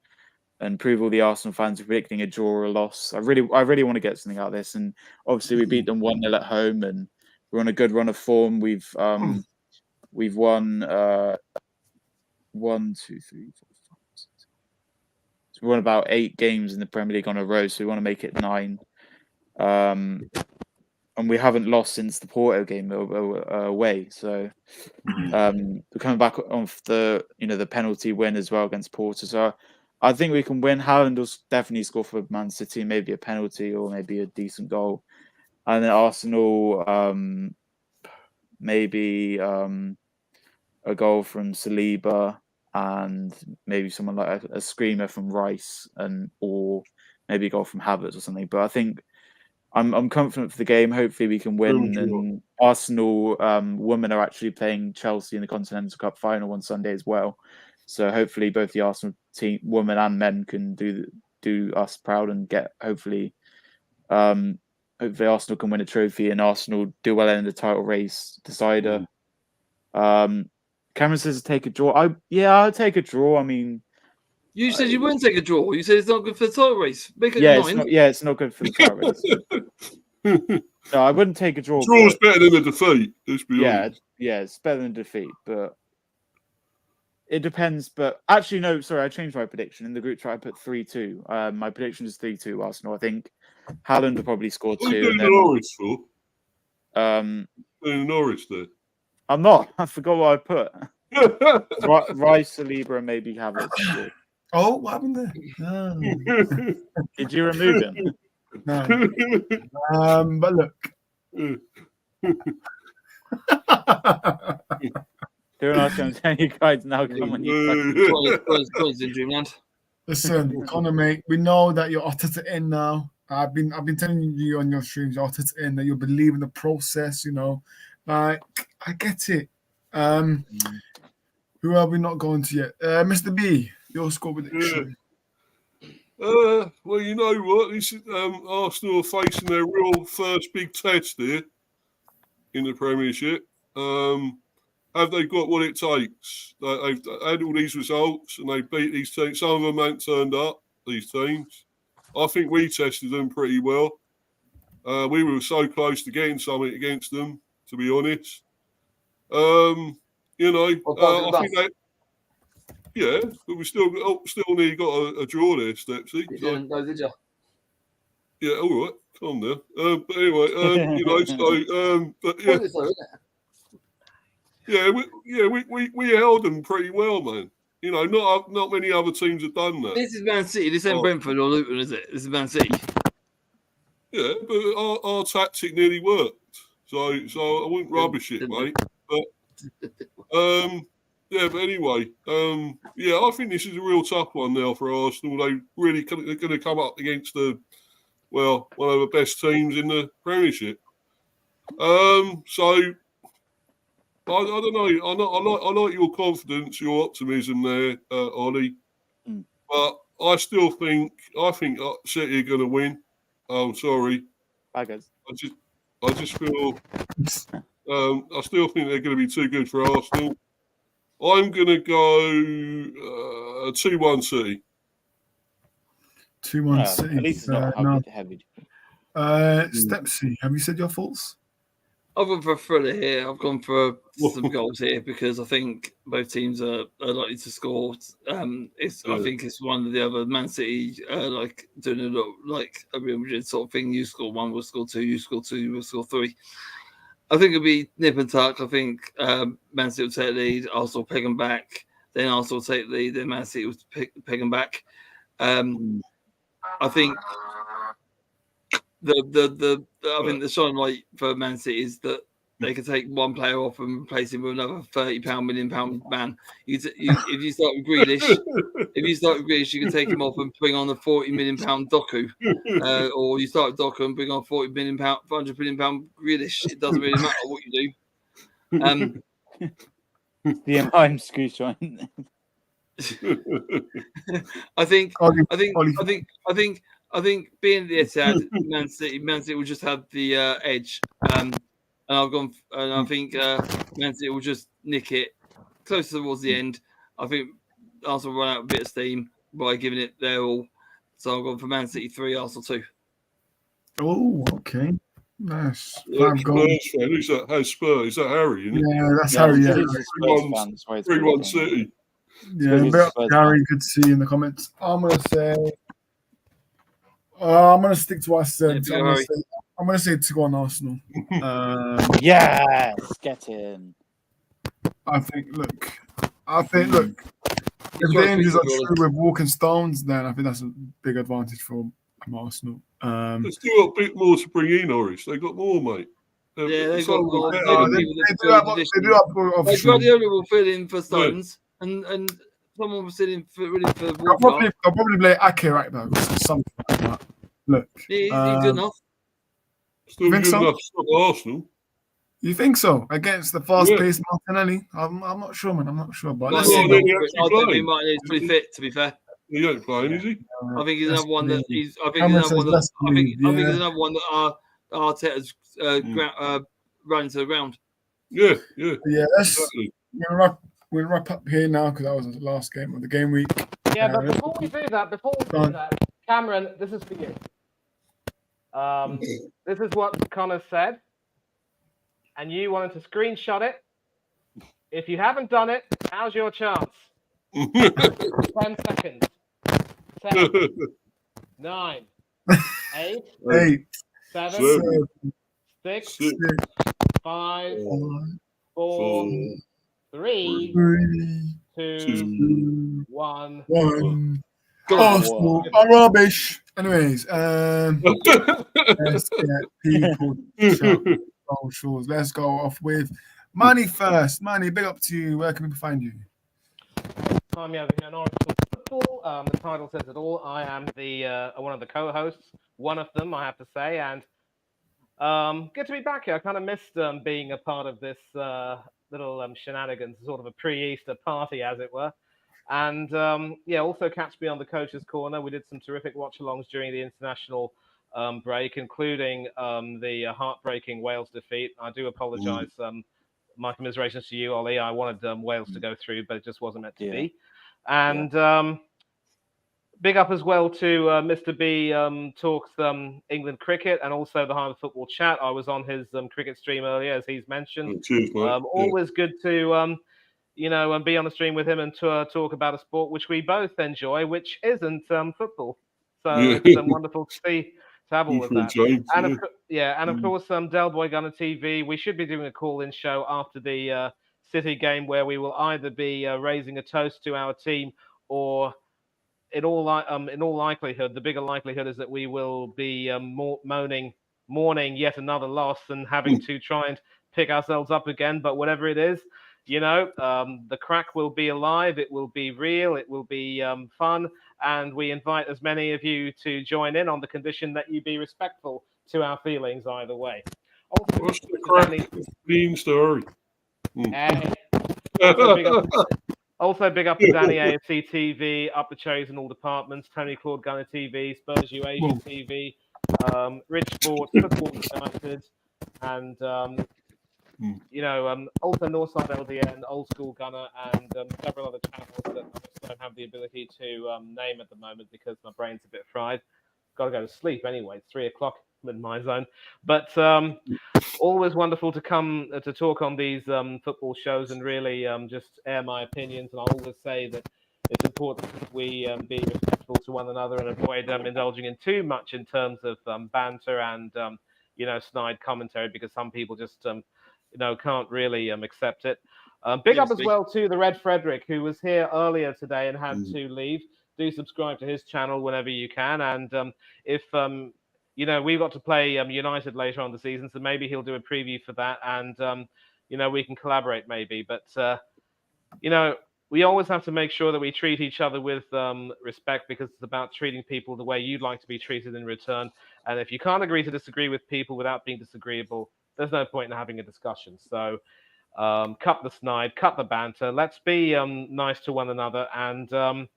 and prove all the Arsenal fans are predicting a draw or a loss. I really want to get something out of this. And obviously we beat them 1-0 at home, and we're on a good run of form. We've won 1, 2, 3, 4, 5, 6. So we won about 8 games in the Premier League on a row, so we want to make it 9. And we haven't lost since the Porto game away. So we're coming back off the penalty win as well against Porto. So I think we can win. Haaland will definitely score for Man City, maybe a penalty or maybe a decent goal. And then Arsenal, maybe a goal from Saliba and maybe someone like a screamer from Rice, or maybe a goal from Havertz or something. But I think I'm confident for the game. Hopefully we can win. And Arsenal women are actually playing Chelsea in the Continental Cup final on Sunday as well. So hopefully both the Arsenal team, women and men, can do us proud and get hopefully Arsenal can win a trophy and Arsenal do well in the title race decider. Cameron says take a draw. I'll take a draw. I mean, you said you wouldn't take a draw. You said it's not good for the title race. Make it 9. It's not good for the title race. No, I wouldn't take a draw. Draw's better than a defeat. Let's be honest. Yeah, it's better than defeat, but it depends. But actually, no, sorry, I changed my prediction in the group chat. I put 3-2. My prediction is 3-2 Arsenal. I think Haaland will probably score 2. And then Norwich for? In Norwich there. I'm not. I forgot what I put. Rice, Saliba, and maybe Havertz. Oh, what happened there? Oh. Did you remove him? No. But look. Doing us, I'm telling you guys now. Come on, Close in dreamland. Listen, Connor, mate, we know that you're Arteta in now. I've been telling you on your streams, you're Arteta in, that you believe in the process. Like I get it. Who are we not going to yet? Mr. B, your score prediction. Well, you know what? This is, Arsenal are facing their real first big test here in the Premiership. Have they got what it takes? They've had all these results and they beat these teams. Some of them ain't turned up, these teams. I think we tested them pretty well. We were so close to getting something against them, to be honest. I think they... Yeah, but we still nearly got a draw there, Stepsy. You didn't go, did you? Yeah, all right, calm down. But anyway, but yeah, we held them pretty well, man. Not many other teams have done that. This is Man City. This ain't Brentford or Luton, is it? This is Man City. Yeah, but our tactic nearly worked, so I wouldn't rubbish it, mate. But yeah, but anyway, I think this is a real tough one now for Arsenal. They're going to come up against one of the best teams in the Premiership. So I don't know. I like your confidence, your optimism there, Ollie. But I think City are going to win. I'm sorry. Bye, guys. I just feel I still think they're going to be too good for Arsenal. I'm going to go 2-1 City. 2-1 City. At least it's not no. heavy. Stepsy, have you said your thoughts? I've gone for a thriller here. I've gone for some goals here because I think both teams are likely to score. I think it's one of the other Man City like doing a little like a Real Madrid sort of thing. You score one, we'll score two. You score two, we'll score three. I think it'll be nip and tuck. I think Man City will take the lead. Arsenal peg them back. Then Arsenal will take the lead. Then Man City will peg them back. I think I think the shining light for Man City is that they can take one player off and replace him with another £30 million man. If you start with Grealish, you can take him off and bring on a £40 million Doku, or you start with Doku and bring on £100 million Grealish. It doesn't really matter what you do. The I'm screwshot. I think being the Etihad, Man City will just have the edge. And I think Man City will just nick it close towards the end. I think Arsenal will run out a bit of steam by giving it their all. So I've gone for Man City 3, Arsenal 2. Oh, okay. Nice. Spurs fan. Who's that? How's Spurs? Is that Harry? Isn't it? Yeah, that's Harry. Yeah, 3-1 City. Yeah, Harry, good to see you in the comments. I'm gonna stick to what I said. I'm gonna say 2-1 Arsenal. Yes, get in. I think. Look. If the injuries are true with Walking Stones, then I think that's a big advantage for Arsenal. They've still got a bit more to bring in, Norris. They got more, mate. They've got more. They do have options. Guardiola will fill in for Stones, and someone will sit in for Walker. I'll probably play Ake right back or something like that. Look, he's good enough. Still good enough to stop Arsenal. You think so? Against the fast-paced Martinelli? I'm not sure, man. I'm not sure. But let's see. I think Martinelli's pretty fit, to be fair. He ain't playing, is he? I think he's another one that he's. I think he's another one that Arteta's running to the ground. Yeah. Exactly. We'll wrap up here now because that was the last game of the game week. Yeah, but before we do that, Cameron, this is for you. This is what Connor said, and you wanted to screenshot it. If you haven't done it, how's your chance? 10 seconds. 10, 9, 8, 7, 6, 5, 4, 3, 2, 1. Arsenal are rubbish. Anyways, let's get people socials. Let's go off with Manny first. Manny, big up to you. Where can people find you? I'm here in Oracle Football. The title says it all. I am the one of the co-hosts, one of them, I have to say, and good to be back here. I kind of missed being a part of this little shenanigans, sort of a pre-Easter party, as it were. And also catch me on the Coach's Corner. We did some terrific watch-alongs during the international break, including the heartbreaking Wales defeat. I do apologise. My commiserations to you, Ollie. I wanted Wales to go through, but it just wasn't meant to be. And big up as well to Mr. B talks England cricket and also the Harvard Football Chat. I was on his cricket stream earlier, as he's mentioned. Cheers, mate. Always good to and be on the stream with him and to talk about a sport which we both enjoy, which isn't football. So it's wonderful to see to have all of that. And of course, Del Boy Gunner TV. We should be doing a call-in show after the City game where we will either be raising a toast to our team, or in all likelihood, the bigger likelihood is that we will be mourning yet another loss and having to try and pick ourselves up again. But whatever it is, the crack will be alive. It will be real. It will be fun. And we invite as many of you to join in on the condition that you be respectful to our feelings either way. Also, what's the crack? Being story. Also, big up to Danny AFC TV, Up the Cherries in all departments, Tony Claude Gunner TV, Spurs U Asian TV, Rich Sports, Football United, and you know, also Northside LDN, Old School Gunner, and several other channels that I just don't have the ability to name at the moment because my brain's a bit fried. Got to go to sleep anyway. It's 3 o'clock in my zone. But always wonderful to come to talk on these football shows and really just air my opinions. And I always say that it's important that we be respectful to one another and avoid indulging in too much in terms of banter and you know, snide commentary because some people just you know, can't really accept it. Big up as well to the Red Frederick, who was here earlier today and had to leave. Do subscribe to his channel whenever you can, and if you know, we've got to play United later on the season, so maybe he'll do a preview for that, and you know, we can collaborate maybe. But you know, we always have to make sure that we treat each other with respect because it's about treating people the way you'd like to be treated in return. And if you can't agree to disagree with people without being disagreeable, there's no point in having a discussion. So cut the snide, cut the banter. Let's be nice to one another and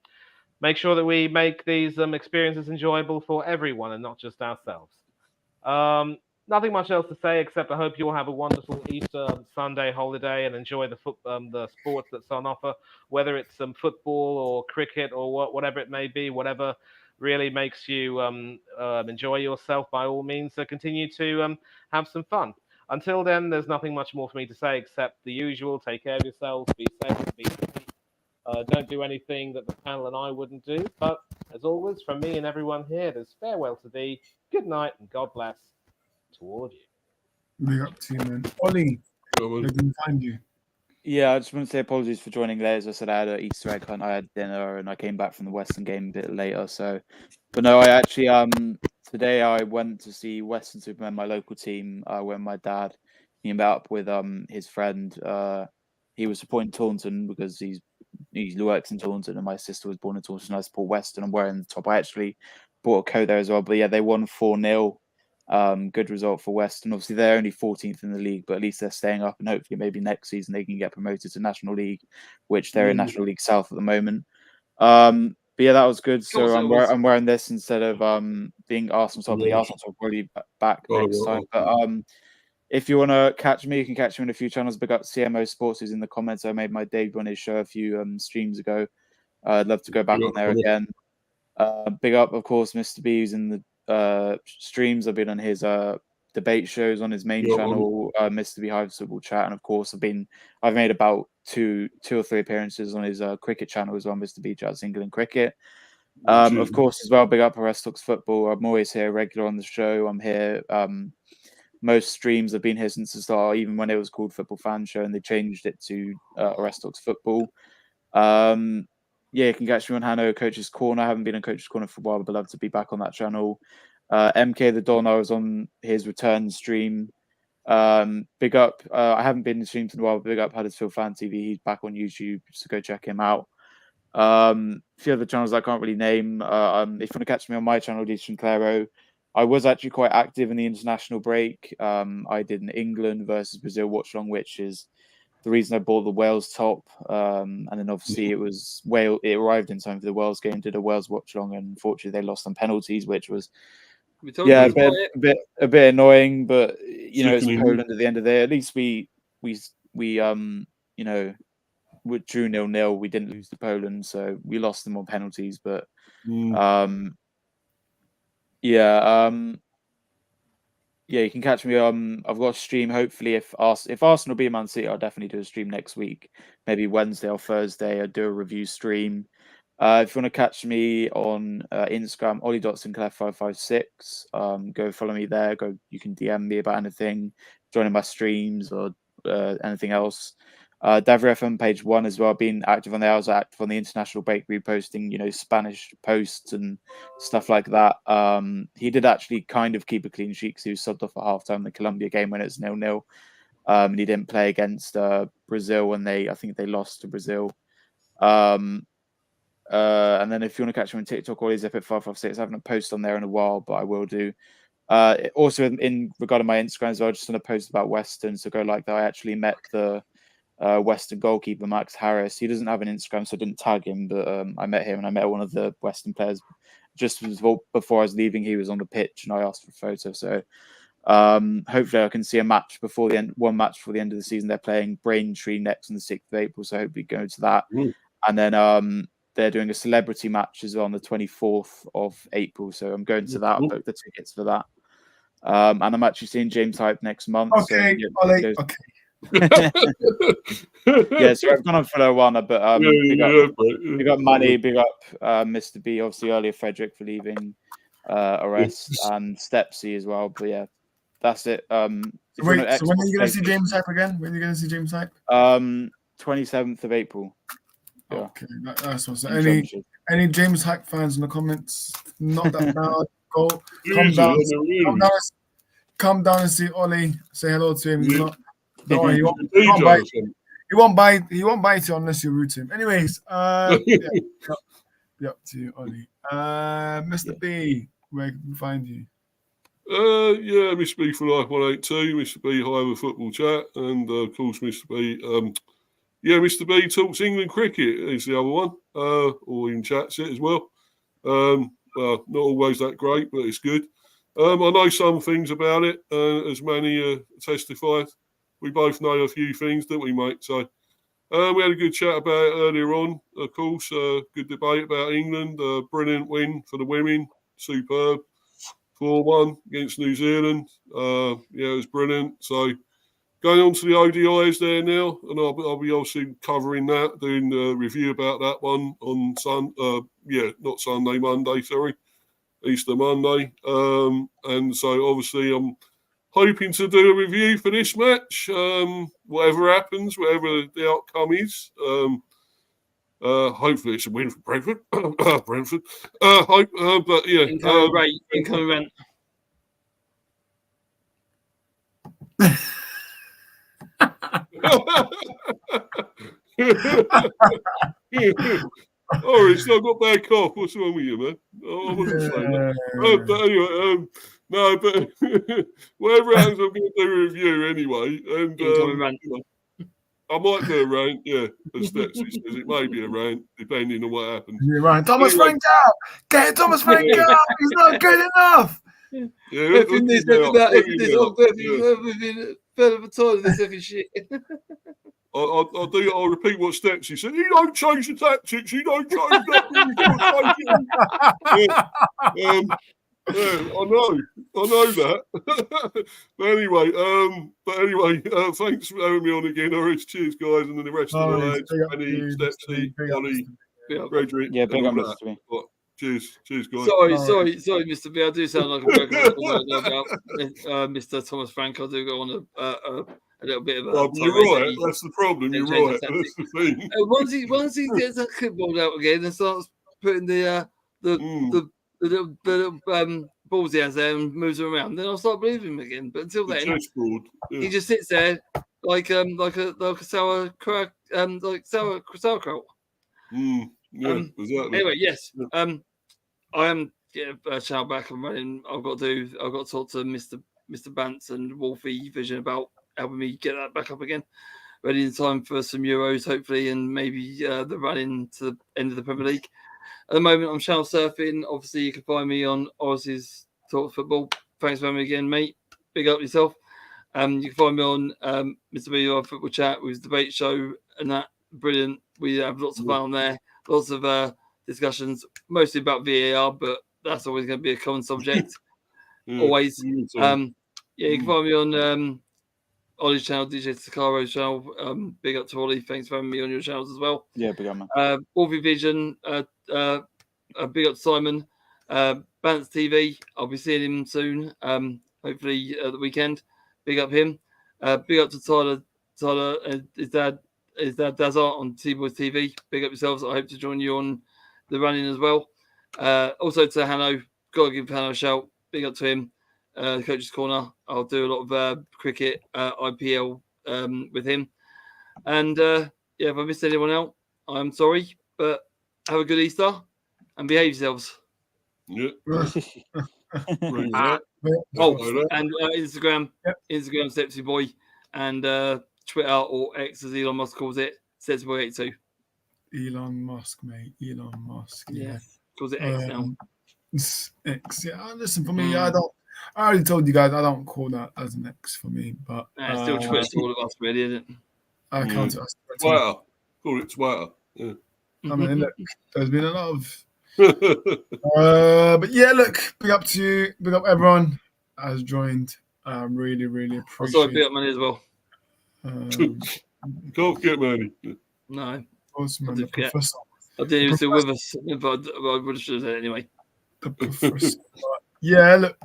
make sure that we make these experiences enjoyable for everyone and not just ourselves. Nothing much else to say except I hope you all have a wonderful Easter Sunday holiday and enjoy the sports that's on offer, whether it's football or cricket or whatever it may be, whatever really makes you enjoy yourself. By all means, continue to have some fun. Until then, there's nothing much more for me to say except the usual. Take care of yourselves, be safe, be happy. Don't do anything that the panel and I wouldn't do. But as always, from me and everyone here, there's farewell to thee, good night, and God bless to all of you. Big up to you, man. Ollie, where can we find you? Yeah, I just want to say apologies for joining late. As I said, I had an Easter egg hunt, I had dinner, and I came back from the Western game a bit later. So, but no, I actually today I went to see Western Superman, my local team, when my dad he met up with his friend. He was supporting Taunton because he works in Taunton, and my sister was born in Taunton. I support Western. I'm wearing the top. I actually bought a coat there as well. But yeah, they won 4-0. Good result for Western. Obviously, they're only 14th in the league, but at least they're staying up, and hopefully, maybe next season they can get promoted to National League, which they're in National League South at the moment. But yeah, that was good. So I'm wearing this instead of being Arsenal top. The Arsenal top will be back next time. But if you want to catch me, you can catch me on a few channels. Big up CMO Sports, who's in the comments. I made my debut on his show a few streams ago. I'd love to go back on there again. Big up, of course, Mr. B, who's in the streams. I've been on his debate shows on his main channel, Mr. B Hive Football Chat, and of course, I've made about two or three appearances on his cricket channel as well, Mr. B Chats England Cricket. Of course, as well, big up Arrestox Football. I'm always here, regular on the show. I'm here. Most streams have been here since the start, even when it was called Football Fan Show, and they changed it to Arrestox Football. Yeah, you can catch me on Hanno Coach's Corner. I haven't been on Coach's Corner for a while, but I'd love to be back on that channel. MK the Don, I was on his return stream. Big up. I haven't been in streams in a while, but big up Huddersfield Fan TV. He's back on YouTube, so go check him out. A few other channels I can't really name. If you want to catch me on my channel, Dean Sinclairo, I was actually quite active in the international break. I did an England versus Brazil watch along, which is the reason I bought the Wales top. And then obviously it was Wales. It arrived in time for the Wales game. Did a Wales watch along, and unfortunately they lost on penalties, which was a bit annoying. But you know, it's Poland at the end of the day. At least we you know, we drew 0-0. We didn't lose to Poland, so we lost them on penalties. But yeah, you can catch me. I've got a stream. Hopefully, if Arsenal beat Man City, I'll definitely do a stream next week. Maybe Wednesday or Thursday. I'll do a review stream. If you want to catch me on Instagram, Ollie.Sinclair556, go follow me there. You can DM me about anything, joining my streams or anything else. Davry FM page 1 as well. Being active on there. I was active on the international break, reposting, you know, Spanish posts and stuff like that. He did actually kind of keep a clean sheet because he was subbed off at halftime in the Colombia game when it's 0-0. And he didn't play against Brazil when I think they lost to Brazil. And then if you want to catch me on TikTok, always Zip556. I haven't posted on there in a while, but I will do. Also in regarding my Instagram as well, just going to post about Western, so go like that. I actually met the Western goalkeeper Max Harris. He doesn't have an Instagram, so I didn't tag him, but I met him, and I met one of the Western players just before I was leaving. He was on the pitch, and I asked for a photo. So Hopefully, I can see one match before the end of the season. They're playing Braintree next on the 6th of April, so hopefully go to that. And then they're doing a celebrity match as well on the 24th of April, so I'm going to that. I'll book the tickets for that. And I'm actually seeing James Hype next month. Okay, Ollie, okay. Yeah, so I've gone on follow one, but big up Manny, big up Mr. B, obviously earlier Frederick for leaving Arrest and Stepsy as well. But yeah, that's it. Wait, so when are you going to see James Hype again? When are you going to see James Hype? 27th of April. Yeah. Okay, that's what's any James Hype fans in the comments? Not that bad. Go come down and see Ollie. Say hello to him. He won't bite you unless you root him. Anyways, be up to you, Ollie. Mr. B, where can we find you? Yeah, Mr. B for Life 182, Mr. B Highway Football Chat, and of course Mr. B. Mr. B talks England cricket is the other one, or even chats it as well. Well, not always that great, but it's good. I know some things about it, as many testified. We both know a few things, don't we, mate? So we had a good chat about it earlier on, of course. Good debate about England. Brilliant win for the women. Superb. 4-1 against New Zealand. It was brilliant. So going on to the ODIs there now, and I'll be obviously covering that, doing a review about that one on Monday, sorry. Easter Monday. And so obviously I'm hoping to do a review for this match, whatever happens, whatever the outcome is. Hopefully it's a win for Brentford. Brentford. But yeah. Incoming rent. Oh, it's not got bad cough. What's wrong with you, man? I wasn't saying that. But anyway, no, but whatever happens, I'm going to do a review anyway. And I might do a rant, as Stetsy says. It may be a rant, depending on what happens. You're right. Thomas Frank out! Get Thomas Frank out! He's not good enough! I'll repeat what Stetsy said. You don't change the tactics. You don't change that. I know that. But anyway, thanks for having me on again. All right, cheers, guys, and then the rest of the lads, Penny, Stetsy, Ollie, Frederick. Yeah, big up, Mr. B. Cheers, guys. Sorry, Mr. B. I do sound like a broken about Mr. Thomas Frank. I do go on a little bit of a. You're right. That's the problem. You're right. That's the thing. Once he gets that clipboard out again and starts putting the little balls he has there and moves them around, then I'll start believing him again. But until then, he just sits there like a sauerkraut. Exactly. Anyway, yes. I am getting a shout back and running. I've got to talk to Mr. Bantz and Wolfie Vision about helping me get that back up again. Ready in time for some Euros, hopefully, and maybe the run into the end of the Premier League. At the moment, I'm channel surfing. Obviously, you can find me on Oz's Talk Football. Thanks for having me again, mate. Big up yourself. You can find me on Mr. B Football Chat with his debate show and that. Brilliant. We have lots of fun on there. Lots of discussions, mostly about VAR, but that's always going to be a common subject. Always. You can find me on Ollie's channel, DJ Sakaro's channel. Big up to Ollie. Thanks for having me on your channels as well. Yeah, big up, man. Wolfie Vision. Big up to Simon. Bantz TV. I'll be seeing him soon. Hopefully at the weekend. Big up him. Big up to Tyler. His dad Dazart on T-Boys TV. Big up yourselves. I hope to join you on the running as well. Also to Hanno. Got to give Hanno a shout. Big up to him. Coach's Corner. I'll do a lot of cricket, IPL with him. And if I missed anyone out, I'm sorry. But have a good Easter and behave yourselves. Yeah. And Instagram, Instagram Stepsy Boy, and Twitter or X as Elon Musk calls it, Stepsy Boy 82. Elon Musk, mate. Elon Musk. Yeah. Calls it X now. X. Yeah. Listen, for me, I I already told you guys I don't call that as an X for me, but Nah, it's still Twitter to all of us, really, isn't it? I count it as Twitter. Twitter. Call it Twitter. Yeah. I mean, look, there's been a lot of. But yeah, look, big up to you, big up everyone that has joined. Really, really I'm appreciate sorry, bit up money as well. Can't get money. No, Osman, the forget. professor. I didn't even still with us, but I would have said it anyway. The professor. Yeah, look,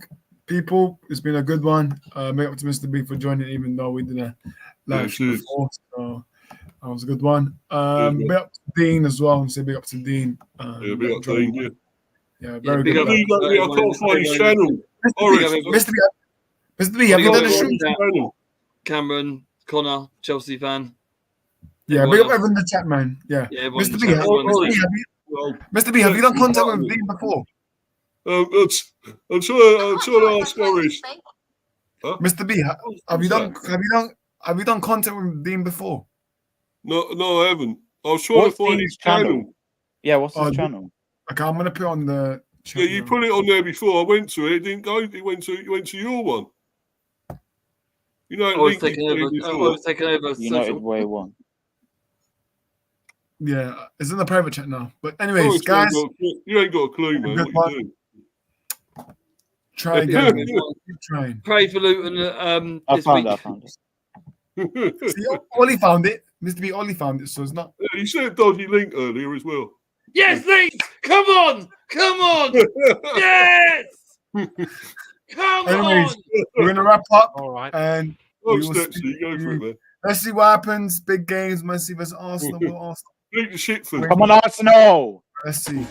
people, it's been a good one. Big up to Mr. B for joining, even though we did a live stream before. So that was a good one. Big up to Dean as well. Say big up to Dean. Yeah, big up Dean. Yeah. Yeah, very big good. up. I can't find his channel. Mr. B, have you done a stream? Cameron, Connor, Chelsea fan. Yeah, big up everyone in the chat, man. Yeah, Mr. B, Mr. B, have you done contact with Dean before? I'm trying to ask Horace. Huh? Mr. B, have you done contact with Dean before? No, I haven't. I was trying to find his channel. Yeah, what's his channel? Okay, I'm gonna put it on the chat. Yeah, you put it on there before. I went to it. It didn't go. It went to your one. You know, I was taking over. United Way 1. Yeah, it's in the private chat now. But anyways, guys, you ain't got a clue, man. What you doing? Try again. Keep trying. Pray for Luton. I This found week. it. See, Ollie found it. Mr. B, Ollie found it, so it's not. Yeah, you said dodgy link earlier as well. Yes, Lee! Come on! Yes! Come Anyways, on! we're gonna wrap up. All right. And Oh, we will Stepsy, speak go to for it, you. man. Let's see what happens. Big games, Man City versus Arsenal. Beat the shit for Come on, Arsenal! Let's see.